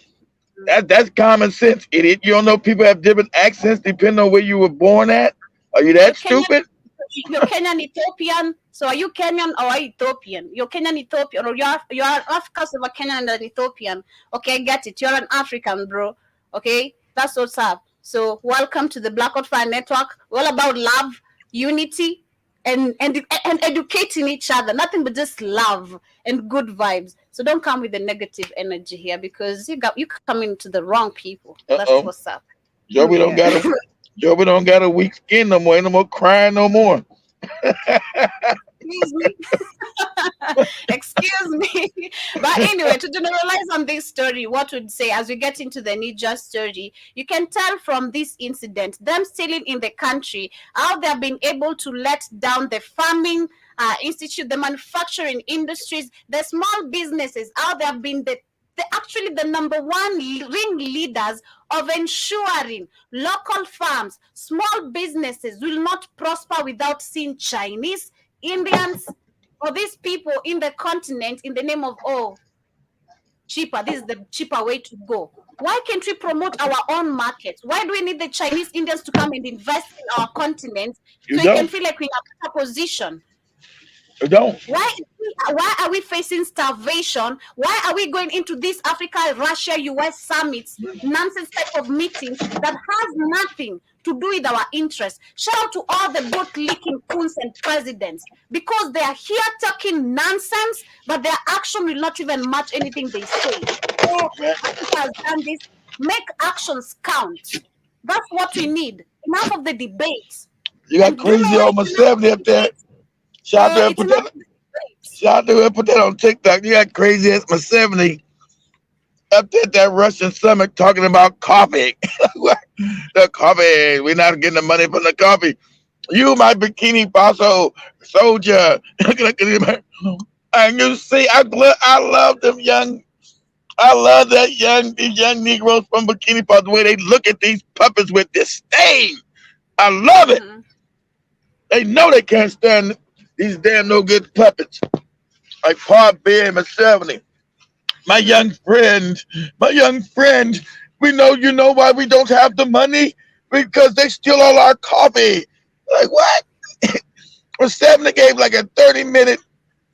that's common sense, idiot. You don't know people have different accents depending on where you were born at? Are you that stupid? you're Kenyan Ethiopian. So are you Kenyan or are you Ethiopian? You're Kenyan Ethiopian, or you're African of a Kenyan and an Ethiopian. Okay, get it. You're an African, bro. Okay, that's what's up. So welcome to the Blackout Fire Network. We're all about love, unity, and educating each other. Nothing but just love and good vibes. So don't come with the negative energy here, because you come into the wrong people. That's what's up. Joey don't got a weak skin no more. Ain't no more crying no more. Excuse me. Excuse me. But anyway, to generalize on this story, what would say as we get into the Niger story, you can tell from this incident, them stealing in the country, how they have been able to let down the farming institute, the manufacturing industries, the small businesses, how they have been actually the number one ringleaders of ensuring local farms, small businesses will not prosper without seeing Chinese, Indians, or these people in the continent in the name of, cheaper. This is the cheaper way to go. Why can't we promote our own markets? Why do we need the Chinese, Indians to come and invest in our continent so we can feel like we're in a better position? You don't. Why are we facing starvation? Why are we going into these Africa, Russia, US summits, nonsense type of meetings that has nothing to do with our interests? Shout out to all the boat-licking coons and presidents, because they are here talking nonsense, but their action will not even match anything they say. Africa has done this. Make actions count. That's what we need. Enough of the debates. You got crazy almost 70 up there. Shout out to her, put that on TikTok. You got crazy ass my 70 up there at that Russian summit talking about coffee. The coffee. We're not getting the money from the coffee. You, my Bikini Faso soldier. And you see, I love them young. I love these young Negroes from Bikini Faso, the way they look at these puppets with disdain. I love it. They know they can't stand these damn no good puppets. Like Pop Bear and 70. My young friend, you know why we don't have the money? Because they steal all our coffee. Like what? Well, 70 gave like a 30-minute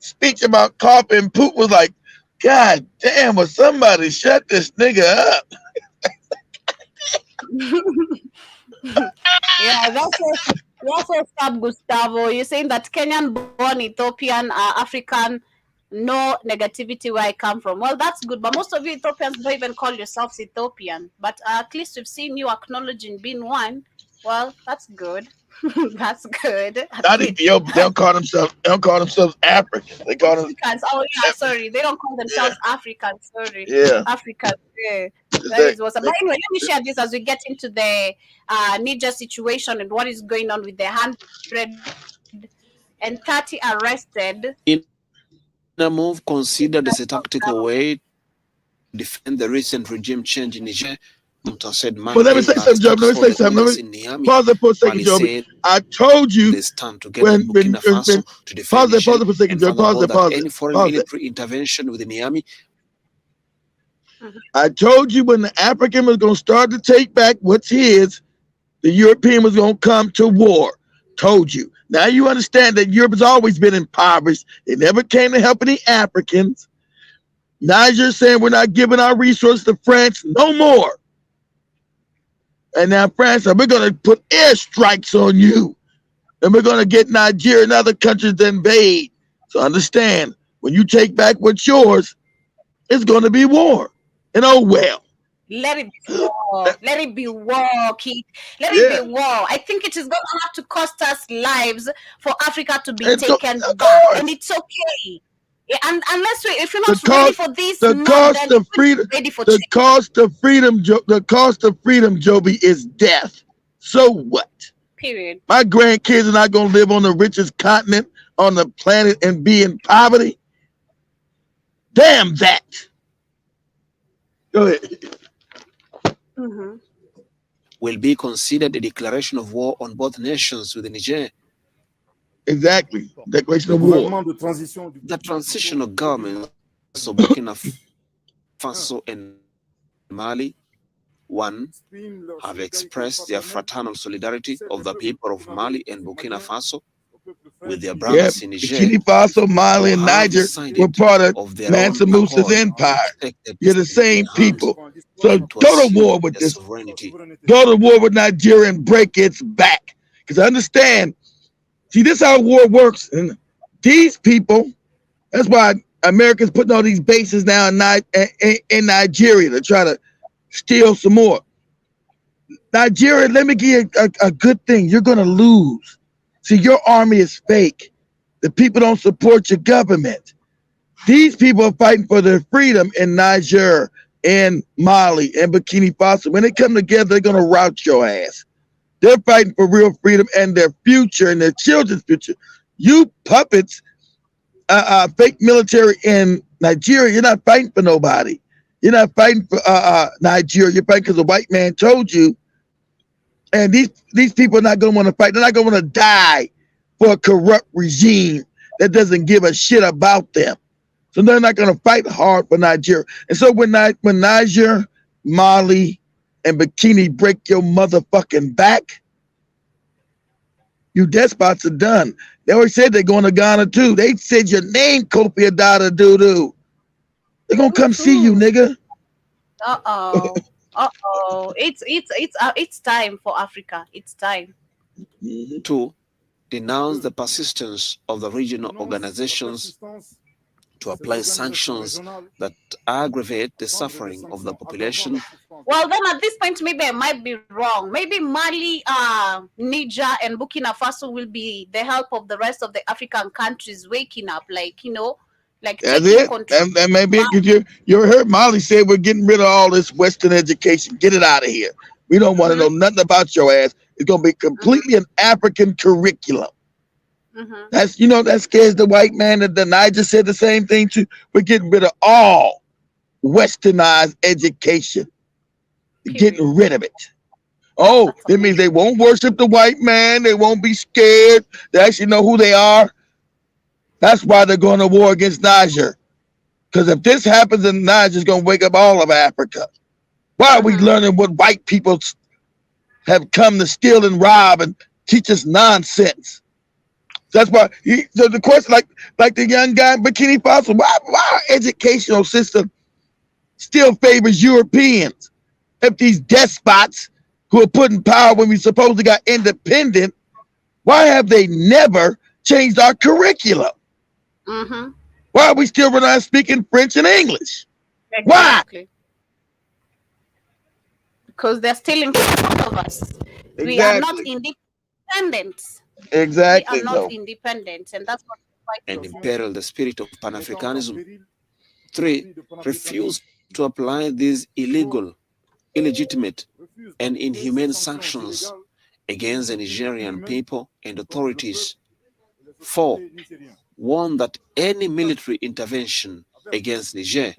speech about coffee, and Poot was like, God damn, will somebody shut this nigga up? Yeah, that's up, Gustavo. You're saying that Kenyan born Ethiopian, African, no negativity where I come from. Well, that's good, but most of you Ethiopians don't even call yourselves Ethiopian. But at least we've seen you acknowledging being one. Well, that's good. That's good. Not Ethiopian. They don't call themselves African. They call them Africans. Oh yeah, sorry. They don't call themselves Africans. Sorry. Yeah. Africans. Yeah. That is what's up. But anyway, let me share this as we get into the Niger situation and what is going on with the 130 arrested. In a move considered as a tactical way to defend the recent regime change in Niger, Junta said Monday. Well, let me say something, Joe. Let me say something. Pause it for a second, Joe. I told you they stand together in Burkina Faso to defend Niger. Pause it for a second, Joe. Pause it. Any foreign military intervention within Niamey. I told you when the African was going to start to take back what's his, the European was going to come to war. Told you. Now you understand that Europe has always been impoverished. It never came to help any Africans. Niger's saying we're not giving our resources to France no more. And now France said, we're going to put airstrikes on you. And we're going to get Nigeria and other countries to invade. So understand, when you take back what's yours, it's going to be war. And oh well. Let it be war. Let it be war, Keith. Let it be war. I think it is going to have to cost us lives for Africa to be taken back. And it's okay. Yeah, and unless if you're not ready for this, the cost of freedom, Joby, is death. So what? Period. My grandkids are not going to live on the richest continent on the planet and be in poverty. Damn that. Go ahead. Will be considered a declaration of war on both nations within Niger. Exactly. Declaration of war. The transitional governments of Burkina Faso and Mali, one, have expressed their fraternal solidarity of the people of Mali and Burkina Faso with their Yeah, brothers in Niger, Burkina Faso, Mali, who and have Niger were decided part of of their own Mansa Musa's accord empire. to take their You're the destiny in same hand people. So and to go to war assume with their this. sovereignty. Go to war with Nigeria and break its back. Because understand, see, this is how war works. And these people, that's why Americans putting all these bases now in Nigeria to try to steal some more. Nigeria, let me give you a good thing. You're going to lose. See, your army is fake. The people don't support your government. These people are fighting for their freedom in Niger, in Mali, and Burkina Faso. When they come together, they're going to rout your ass. They're fighting for real freedom and their future and their children's future. You puppets, fake military in Nigeria, you're not fighting for nobody. You're not fighting for Nigeria. You're fighting because the white man told you. And these people are not going to want to fight. They're not going to want to die for a corrupt regime that doesn't give a shit about them. So they're not going to fight hard for Nigeria. And so when Niger, Mali, and Bikini break your motherfucking back, you despots are done. They always said they're going to Ghana too. They said your name, Kofi Adada Doodoo. They're going to come see you, nigga. Uh-oh. It's time for Africa. It's time. 2. Denounce the persistence of the regional organizations to apply sanctions that aggravate the suffering of the population. Well, then at this point, maybe I might be wrong. Maybe Mali, Niger, and Burkina Faso will be the help of the rest of the African countries waking up, like That's taking it. control. That may be it, because you heard Molly say we're getting rid of all this Western education. Get it out of here. We don't want to know nothing about your ass. It's going to be completely an African curriculum. That's, that scares the white man. And then I just said the same thing too. We're getting rid of all westernized education. Getting rid of it. Oh, that means they won't worship the white man. They won't be scared. They actually know who they are. That's why they're going to war against Niger. Because if this happens, then Niger's going to wake up all of Africa. Why are we learning what white people have come to steal and rob and teach us nonsense? That's why. So the question, like the young guy in Burkina Faso, why our educational system still favors Europeans? If these despots who are put in power when we supposedly got independent, why have they never changed our curriculum? Why are we still running around speaking French and English? Exactly. Why? Because they're stealing from all of us. Exactly. We are not independent. Exactly. We are not independent, and that's what we fight and imperil the spirit of Pan-Africanism. 3. Refuse to apply these illegal, illegitimate, and inhumane sanctions against the Nigerian people and authorities. 4. Warn that any military intervention against Niger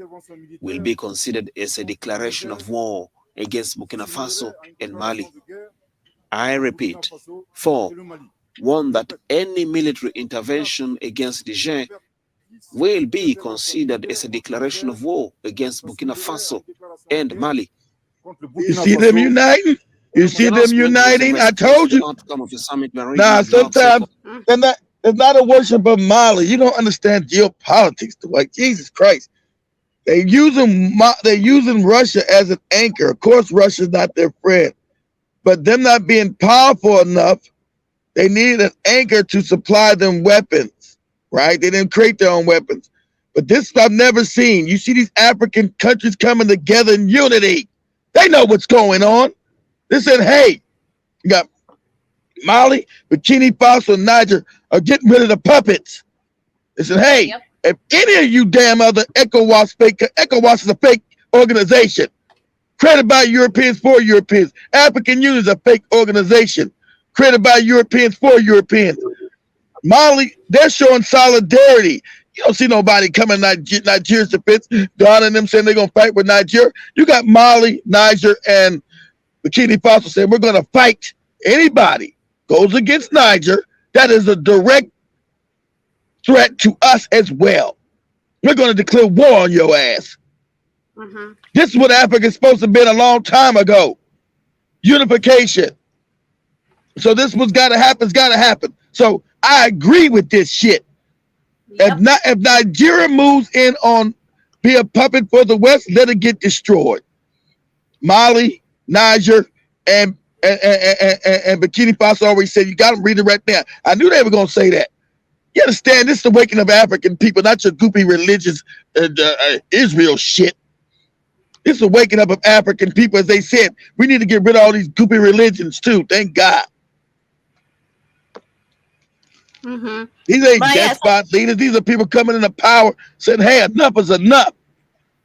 will be considered as a declaration of war against Burkina Faso and Mali. I repeat. 4. Warn that any military intervention against Niger will be considered as a declaration of war against Burkina Faso and Mali. You see them uniting? You see them uniting? I told you. Nah, sometimes it's not a worship of Mali. You don't understand geopolitics. Like Jesus Christ, they're using Russia as an anchor. Of course, Russia's not their friend, but them not being powerful enough, they needed an anchor to supply them weapons. Right? They didn't create their own weapons. But this I've never seen. You see these African countries coming together in unity. They know what's going on. They said, hey, you got Mali, Burkina Faso, and Niger are getting rid of the puppets. They said, hey, if any of you damn other ECOWAS is a fake organization, created by Europeans for Europeans. African Union is a fake organization, created by Europeans for Europeans. Mali, they're showing solidarity. You don't see nobody coming Nigeria's defense, Ghana and them saying they're going to fight with Nigeria. You got Mali, Niger, and Burkina Faso saying we're going to fight anybody goes against Niger. That is a direct threat to us as well. We're going to declare war on your ass. This is what Africa is supposed to have been a long time ago. Unification. So this was got to happen. It's got to happen. So I agree with this shit. Yep. If Nigeria moves in on be a puppet for the West, let it get destroyed. Mali, Niger, and Burkina Faso already said you got them read it right now. I knew they were gonna say that. You understand? This is the waking of African people, not your goopy religious Israel shit. This is the waking up of African people, as they said. We need to get rid of all these goopy religions too. Thank God. Mm-hmm. These ain't despot leaders. These are people coming into power saying, hey, enough is enough.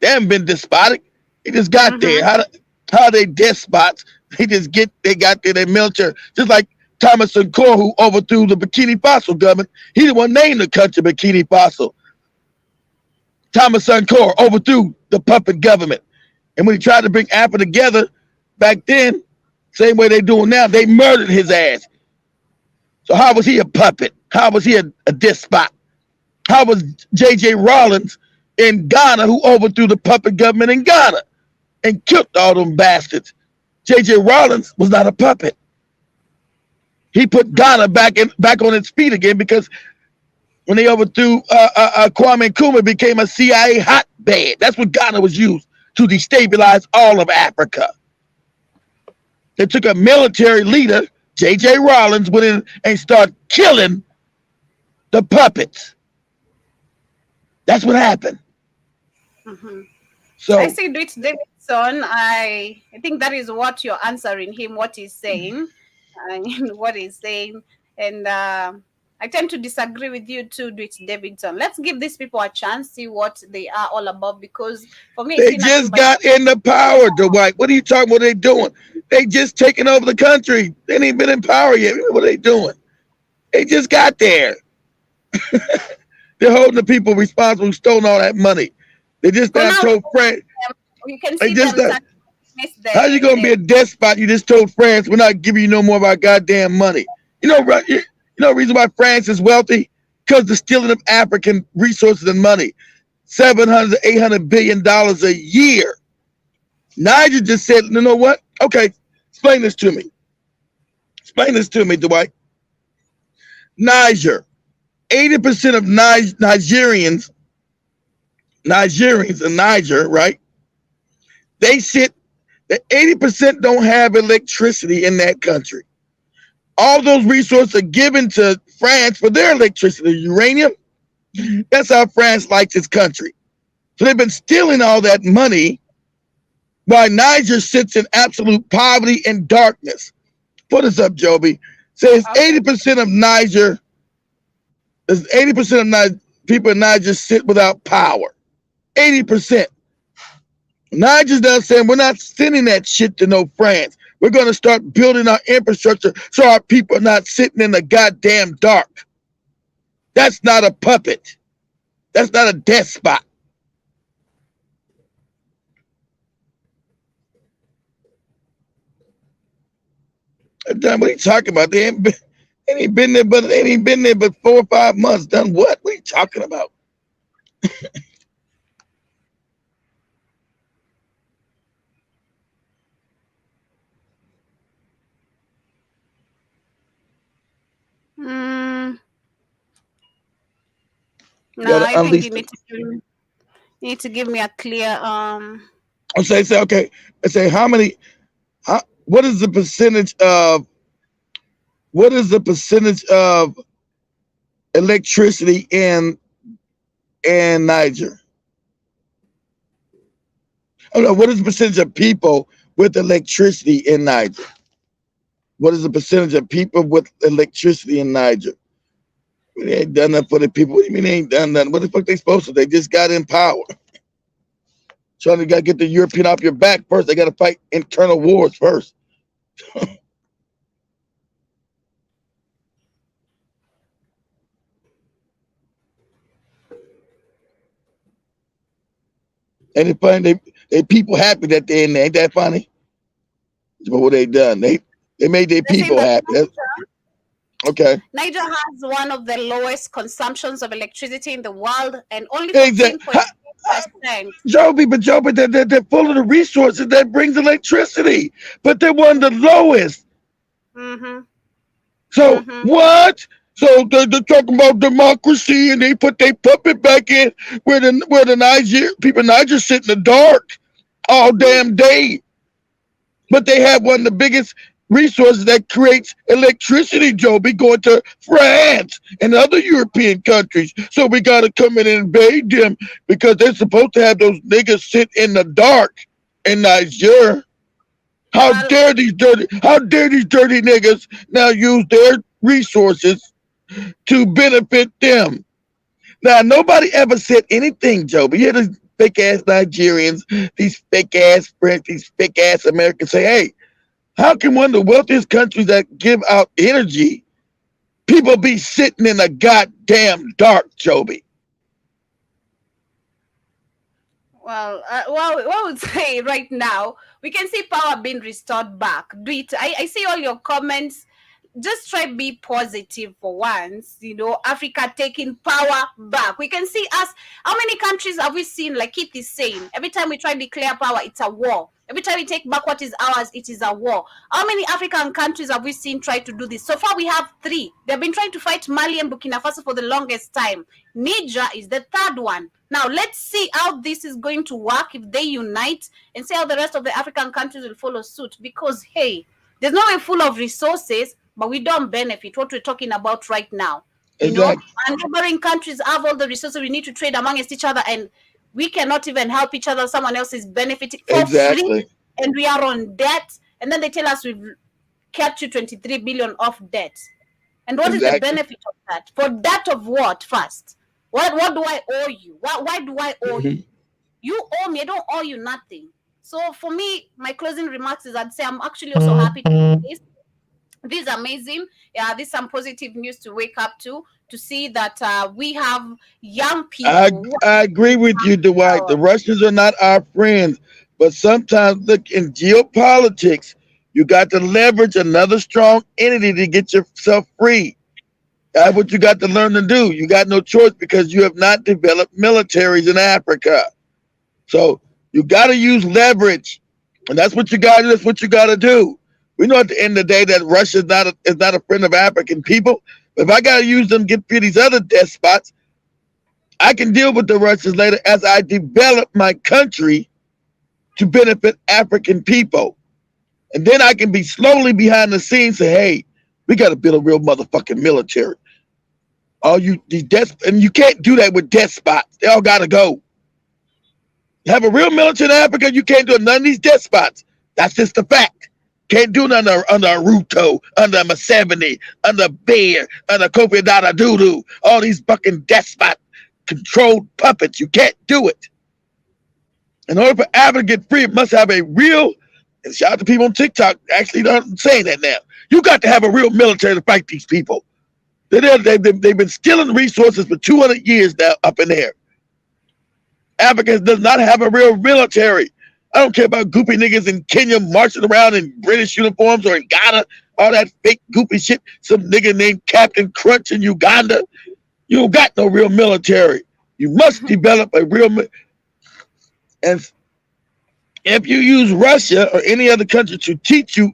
They haven't been despotic. They just got there. How are they despots? They got there, their military. Just like Thomas Sankara, who overthrew the Burkina Faso government. He the one named the country Burkina Faso. Thomas Sankara overthrew the puppet government. And when he tried to bring Africa together back then, same way they doing now, they murdered his ass. So how was he a puppet? How was he a despot? How was J.J. Rawlins in Ghana, who overthrew the puppet government in Ghana and killed all them bastards? J.J. Rawlins was not a puppet. He put Ghana back on its feet again, because when they overthrew Kwame Nkrumah, it became a CIA hotbed. That's what Ghana was used to destabilize all of Africa. They took a military leader, J.J. Rawlins, went in and started killing the puppets. That's what happened. Mm-hmm. So I see Rich Davidson. I think that is what you're answering him, what he's saying. What he's saying. And I tend to disagree with you too, Rich Davidson. Let's give these people a chance, see what they are all about, because for me, they just got in the power, Dwight. What are you talking about? What they doing? They just taking over the country. They ain't been in power yet. What are they doing? They just got there. They're holding the people responsible who stole all that money. They just told France. You can see them. How you gonna be a despot? You just told France we're not giving you no more of our goddamn money. You know the reason why France is wealthy? Because the stealing of African resources and money. $700 to $800 billion a year. Niger just said, you know what? Okay, explain this to me. Explain this to me, Dwight. Niger. 80% of Nigerians in Niger, right? They sit that 80% don't have electricity in that country. All those resources are given to France for their electricity, uranium. That's how France likes its country. So they've been stealing all that money while Niger sits in absolute poverty and darkness. Put us up, Joby. Says 80% of Niger, 80% of people in Niger sit without power. 80%. Niger's now saying we're not sending that shit to no France. We're going to start building our infrastructure so our people are not sitting in the goddamn dark. That's not a puppet. That's not a despot. What are you talking about? They ain't been there but 4 or 5 months. Done what? What are you talking about? No, I think you need to give me a clear I'll say okay. I say what is the percentage of electricity in Niger? Oh no, what is the percentage of people with electricity in Niger? What is the percentage of people with electricity in Niger? They ain't done that for the people. What do you mean they ain't done nothing? What the fuck they supposed to? They just got in power. Trying to get the European off your back first. They got to fight internal wars first. Ain't it funny? They people happy that they're in there. Ain't that funny? But what they done? They made their people happy. Okay. Niger has one of the lowest consumptions of electricity in the world, and only 14.6%. Joby, they're full of the resources that brings electricity, but they're one of the lowest. Mm-hmm. So what? So they're talking about democracy, and they put their puppet back in where the Niger people in Niger sit in the dark all damn day. But they have one of the biggest resources that creates electricity, Joby, going to France and other European countries. So we got to come in and invade them because they're supposed to have those niggas sit in the dark in Niger. How dare these dirty niggas now use their resources to benefit them? Now, nobody ever said anything, Joby. You hear these fake ass Nigerians, these fake ass French, these fake ass Americans say, hey, how can one of the wealthiest countries that give out energy, people be sitting in the goddamn dark, Joby? Well, what I would say right now, we can see power being restored back. Do it. I see all your comments. Just try to be positive for once. You know, Africa taking power back. We can see us. How many countries have we seen? Like Keith is saying, every time we try to declare power, it's a war. Every time we take back what is ours, it is a war. How many African countries have we seen try to do this? So far, we have 3. They've been trying to fight Mali and Burkina Faso for the longest time. Niger is the 3rd one. Now, let's see how this is going to work if they unite and see how the rest of the African countries will follow suit. Because, hey, there's no way full of resources, but we don't benefit what we're talking about right now. You know, and neighboring countries have all the resources we need to trade amongst each other, and we cannot even help each other. Someone else is benefiting for free, and we are on debt. And then they tell us we've kept you 23 billion off debt. And what is the benefit of that? For that of what first? What do I owe you? Why do I owe you? You owe me. I don't owe you nothing. So for me, my closing remarks is I'd say I'm actually also happy to do this. This is amazing. Yeah, this is some positive news to wake up to see that we have young people. I agree with you, Dwight. The Russians are not our friends, but sometimes, look, in geopolitics, you got to leverage another strong entity to get yourself free. That's what you got to learn to do. You got no choice because you have not developed militaries in Africa. So you got to use leverage, and that's what you got to do. That's what you got to do. We know at the end of the day that Russia is not a friend of African people. But if I got to use them to get rid of these other despots, I can deal with the Russians later as I develop my country to benefit African people. And then I can be slowly behind the scenes say, hey, we got to build a real motherfucking military. All you these and you can't do that with despots. They all got to go. Have a real military in Africa, you can't do none of these despots. That's just the fact. Can't do it under Ruto, under Museveni, under Bear, under Kofi Dada Doodoo. All these fucking despot controlled puppets. You can't do it. In order for Africa to get free, it must have a real, and shout out to people on TikTok actually not saying that now. You got to have a real military to fight these people. They've been stealing resources for 200 years now up in there. Africa does not have a real military. I don't care about goopy niggas in Kenya marching around in British uniforms or in Ghana, all that fake goopy shit. Some nigga named Captain Crunch in Uganda. You don't got no real military. You must develop a real and if you use Russia or any other country to teach you,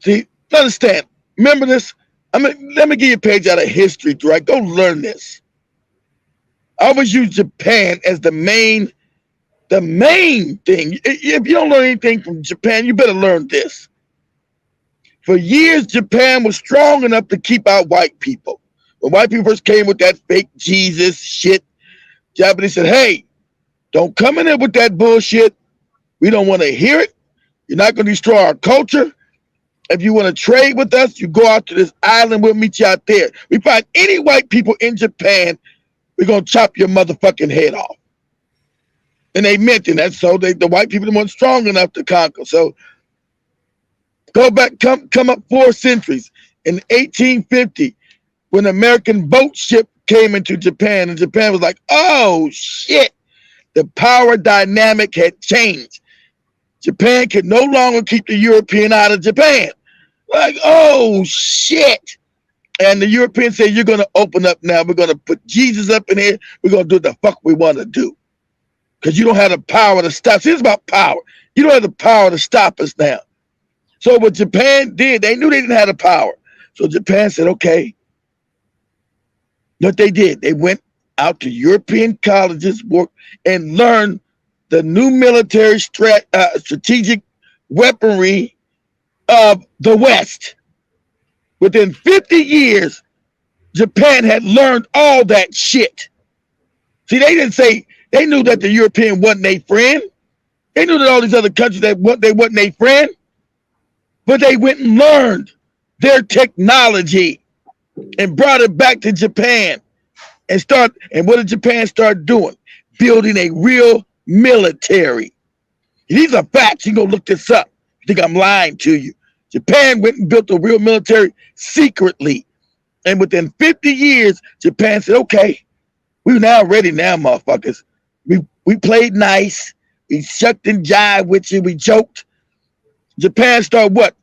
see, understand, remember this? Let me give you a page out of history, right? Go learn this. I always use Japan as the main thing. If you don't learn anything from Japan, you better learn this. For years, Japan was strong enough to keep out white people. When white people first came with that fake Jesus shit, Japanese said, hey, don't come in there with that bullshit. We don't want to hear it. You're not going to destroy our culture. If you want to trade with us, you go out to this island. We'll meet you out there. We find any white people in Japan, we're going to chop your motherfucking head off. And they meant it. That's so the white people weren't strong enough to conquer. So go back, come up 4 centuries. In 1850, when an American boat ship came into Japan, and Japan was like, oh shit, the power dynamic had changed. Japan could no longer keep the European out of Japan. Like, oh shit. And the Europeans say, you're going to open up now. We're going to put Jesus up in here. We're going to do the fuck we want to do. Because you don't have the power to stop. See, it's about power. You don't have the power to stop us now. So what Japan did, they knew they didn't have the power. So Japan said, okay. What they did, they went out to European colleges, work and learned the new military strategic weaponry of the West. Within 50 years, Japan had learned all that shit. See, they didn't say, they knew that the European wasn't their friend. They knew that all these other countries, they wasn't their friend. But they went and learned their technology and brought it back to Japan. And what did Japan start doing? Building a real military. These are facts. You go look this up. You think I'm lying to you. Japan went and built a real military secretly. And within 50 years, Japan said, okay, we're now ready now, motherfuckers. We played nice. We shucked and jived with you. We joked. Japan started what?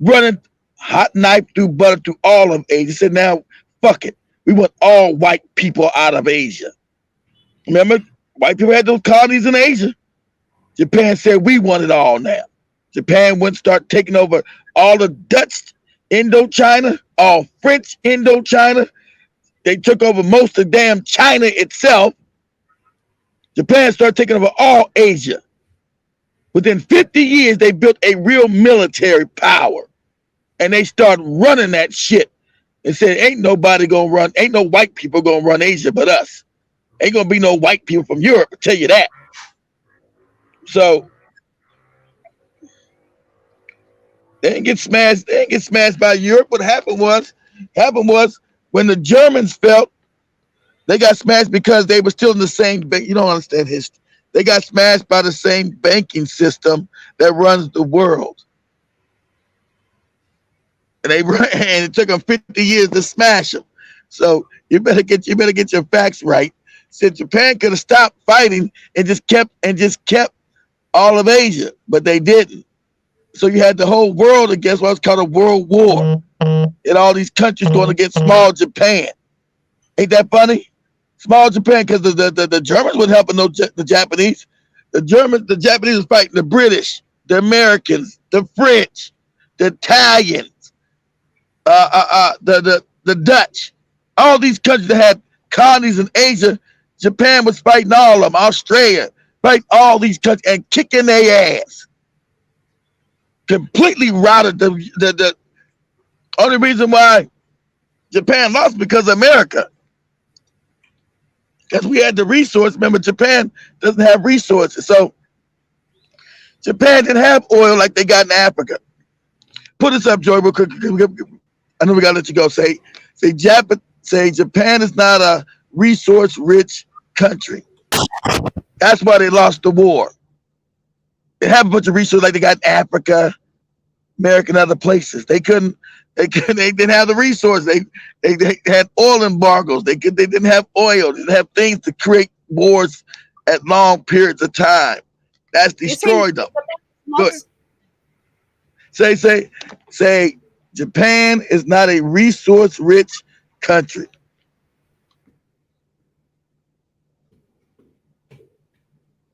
Running hot knife through butter through all of Asia. Said, now, fuck it. We want all white people out of Asia. Remember, white people had those colonies in Asia. Japan said, we want it all now. Japan went and started taking over all the Dutch Indochina, all French Indochina. They took over most of damn China itself. Japan started taking over all Asia. Within 50 years, they built a real military power. And they started running that shit. And said, ain't nobody gonna run, ain't no white people gonna run Asia but us. Ain't gonna be no white people from Europe, I'll tell you that. So they didn't get smashed by Europe. What happened was when the Germans felt they got smashed because they were still in the same bank. You don't understand history. They got smashed by the same banking system that runs the world. And it took them 50 years to smash them. So you better get your facts right. Said Japan could have stopped fighting and just kept all of Asia, but they didn't. So you had the whole world against what's called a world war. And all these countries going against small Japan. Ain't that funny? Small Japan, because the Germans weren't helping the Japanese. The Japanese was fighting the British, the Americans, the French, the Italians, the Dutch. All these countries that had colonies in Asia, Japan was fighting all of them. Australia, fighting all these countries and kicking their ass. Completely routed the only reason why Japan lost because of America. Because we had the resource. Remember, Japan doesn't have resources. So Japan didn't have oil like they got in Africa. Put this up, Joy, real quick. I know we gotta let you go. Say Japan is not a resource-rich country. That's why they lost the war. They have a bunch of resources like they got in Africa, America, and other places. They didn't have the resources. They had oil embargoes. They didn't have oil. They didn't have things to create wars at long periods of time. That's destroyed them. Good. Say Japan is not a resource-rich country.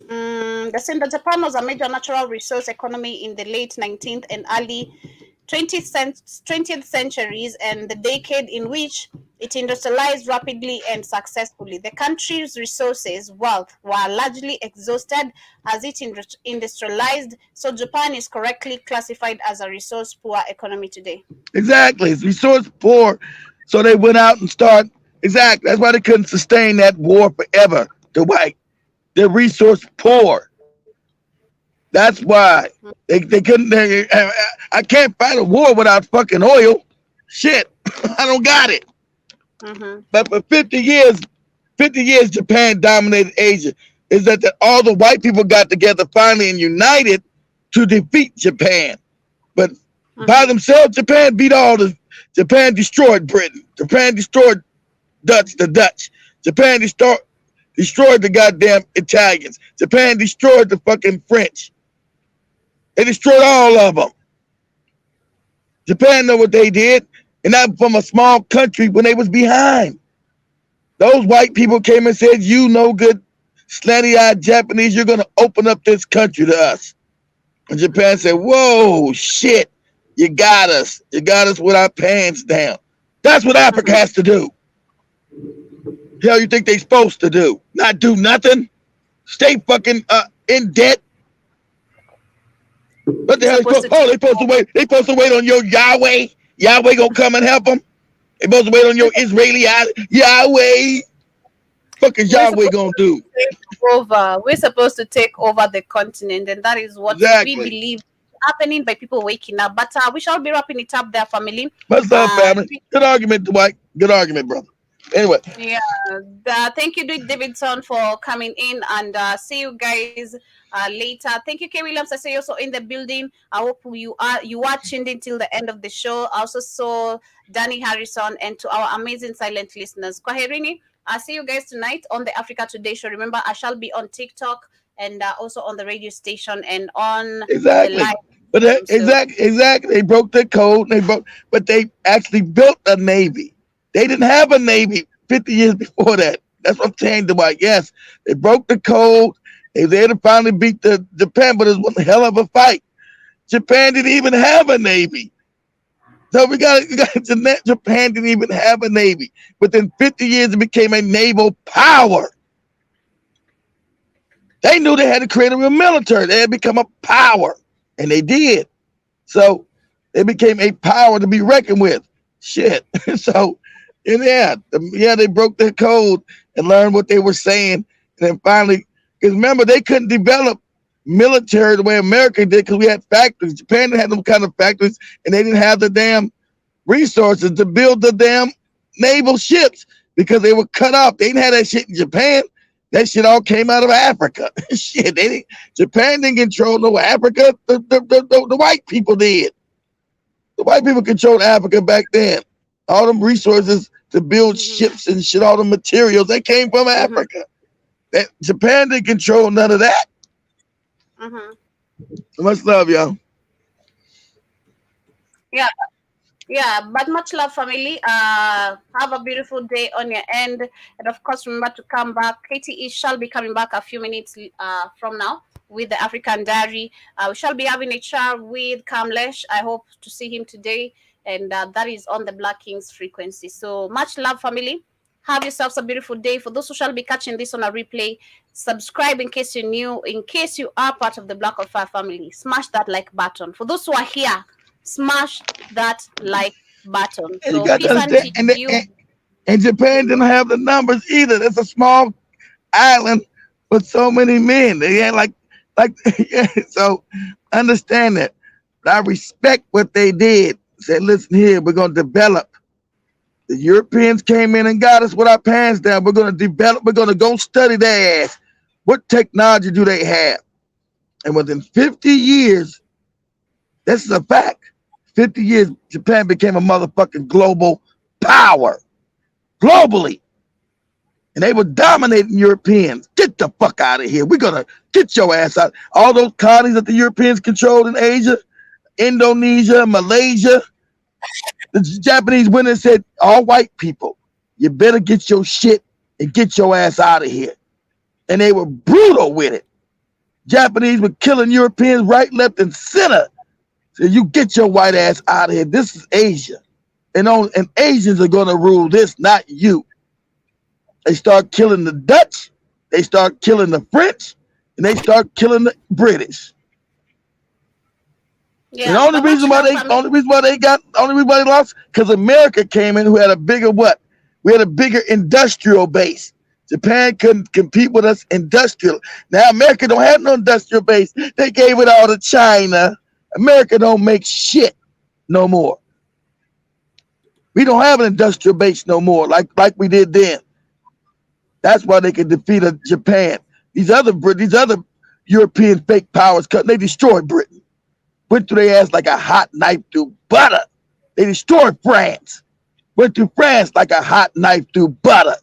They said that Japan was a major natural resource economy in the late 19th and early 20th centuries, and the decade in which it industrialized rapidly and successfully. The country's resources, wealth, were largely exhausted as it industrialized, so Japan is correctly classified as a resource-poor economy today. Exactly. It's resource-poor, so they went out and started. Exactly. That's why they couldn't sustain that war forever. The white. They're resource-poor. That's why they couldn't. I can't fight a war without fucking oil. Shit, I don't got it. Mm-hmm. But for 50 years, Japan dominated Asia. Is that all the white people got together finally and united to defeat Japan? But by themselves, Japan Japan destroyed Britain. Japan destroyed the Dutch. Japan destroyed the goddamn Italians. Japan destroyed the fucking French. They destroyed all of them. Japan know what they did, and not from a small country when they was behind. Those white people came and said, you no good, slanty-eyed Japanese, you're going to open up this country to us. And Japan said, whoa, shit, You got us. You got us with our pants down. That's what Africa has to do. Hell, you think they supposed to do? Not do nothing? Stay fucking in debt? What the hell? They supposed to wait. They supposed to wait on your Yahweh. Yahweh gonna come and help them. They supposed to wait on your Israeli Yahweh. Fuck is Yahweh gonna do? We're supposed to take over the continent, and that is what we believe happening by people waking up. But we shall be wrapping it up there, family. What's up, family? Good argument, Dwight. Good argument, brother. Anyway. Yeah. Thank you, Davidson, for coming in, and see you guys later. Thank you, K. Williams. I see you also in the building. I hope you are tuned in till the end of the show. I also saw Danny Harrison, and to our amazing silent listeners. Kwaherini. I'll see you guys tonight on the Africa Today show. Remember, I shall be on TikTok and also on the radio station and on the live. But exactly. They broke the code. But they actually built a navy. They didn't have a navy 50 years before that. That's what I'm saying to Mike. Yes, they broke the code. They were there to finally beat the Japan, but it was one hell of a fight. Japan didn't even have a navy. So Japan didn't even have a navy. Within 50 years, it became a naval power. They knew they had to create a real military. They had become a power, and they did. So they became a power to be reckoned with. Shit. So, they broke their code and learned what they were saying. And then finally, because remember, they couldn't develop military the way America did because we had factories. Japan didn't have them kind of factories, and they didn't have the damn resources to build the damn naval ships because they were cut off. They didn't have that shit in Japan. That shit all came out of Africa. Shit, Japan didn't control no Africa. The white people did. The white people controlled Africa back then. All them resources to build ships and shit, all the materials, they came from Africa. Japan didn't control none of that. Much love, y'all. Yeah, but much love, family. Have a beautiful day on your end. And of course, remember to come back. KTE shall be coming back a few minutes from now with the African Diary. We shall be having a chat with Kamlesh. I hope to see him today. And that is on the Black Kings frequency. So much love, family. Have yourselves a beautiful day. For those who shall be catching this on a replay, subscribe in case you're new. In case you are part of the Black of Fire family, smash that like button. For those who are here, smash that like button. And, so and Japan didn't have the numbers either. It's a small island with so many men. They ain't like so understand that. But I respect what they did. Said, listen here, we're gonna develop. The Europeans came in and got us with our pants down. We're gonna develop, we're gonna go study their ass. What technology do they have? And within 50 years, this is a fact. 50 years, Japan became a motherfucking global power. Globally. And they were dominating Europeans. Get the fuck out of here. We're gonna get your ass out. All those colonies that the Europeans controlled in Asia, Indonesia, Malaysia, the Japanese went and said, all white people, you better get your shit and get your ass out of here. And they were brutal with it. Japanese were killing Europeans right, left, and center. So you get your white ass out of here. This is Asia. And Asians are going to rule this, not you. They start killing the Dutch. They start killing the French. And they start killing the British. Yeah, and the only reason why they lost, because America came in who had a bigger what? We had a bigger industrial base. Japan couldn't compete with us industrial. Now America don't have no industrial base. They gave it all to China. America don't make shit no more. We don't have an industrial base no more like we did then. That's why they could defeat Japan. These other European fake powers, they destroyed Britain. Went through their ass like a hot knife through butter. They destroyed France. Went through France like a hot knife through butter.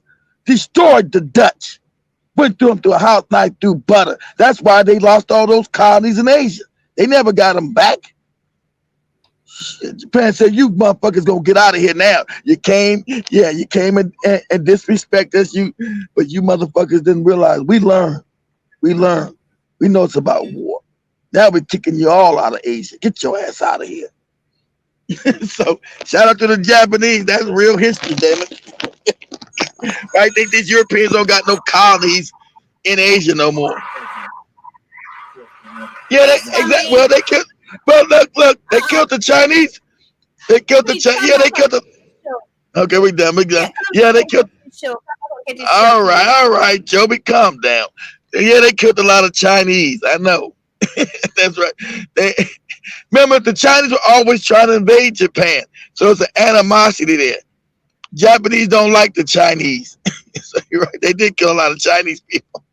Destroyed the Dutch. Went through them through a hot knife through butter. That's why they lost all those colonies in Asia. They never got them back. Shit, Japan said, you motherfuckers gonna get out of here now. You came and disrespect us, but you motherfuckers didn't realize we learned. We know it's about war. Now we're kicking you all out of Asia. Get your ass out of here. So shout out to the Japanese. That's real history, damn it. I think these Europeans don't got no colonies in Asia no more. Yeah, they Please, exactly. family, Well, they killed. But look, they killed the Chinese. They killed the please Chinese. come Yeah, back they on killed the. the show. Okay, we done. We Yeah, done. come Yeah, back they on killed. Katie's show. Come back on Katie's show, please. All right, Joby, calm down. Yeah, they killed a lot of Chinese. I know. That's right. They remember the Chinese were always trying to invade Japan, so it's an animosity there. Japanese don't like the Chinese. So you're right. They did kill a lot of Chinese people.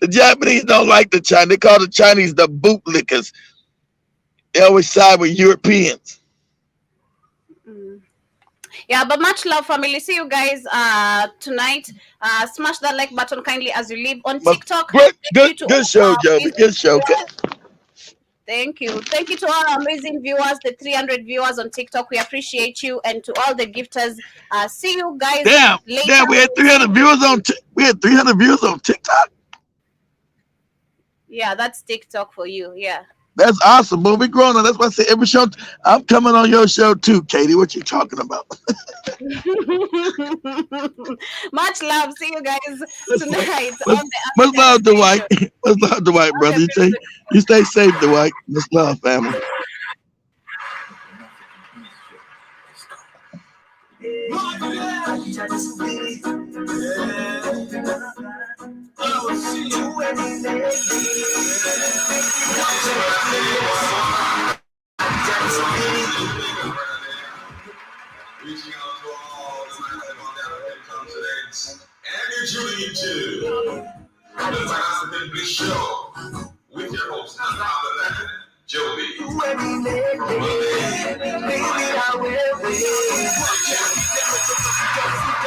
The Japanese don't like the Chinese. They call the Chinese the bootlickers. They always side with Europeans. Mm. Yeah, but much love, family. See you guys tonight. Smash that like button kindly as you leave on But TikTok. great, Thank you to good all show, our Joby. amazing Good show. viewers. Thank you. Thank you to all our amazing viewers, the 300 viewers on TikTok. We appreciate you, and to all the gifters. See you guys Damn, later. we had 300 viewers on. We had 300 viewers on TikTok. Yeah, that's TikTok for you. Yeah. That's awesome, but we growing on. That's why I say every show. I'm coming on your show too, Katie. What you talking about? Much love. See you guys tonight Much on the love, African Dwight. Station. Much love, Dwight, brother. You stay safe, Dwight. Much love, family. Reaching out to all the Detains. And you're tuning into the African Bliss Show with your host, none other than Joby. Baby, I will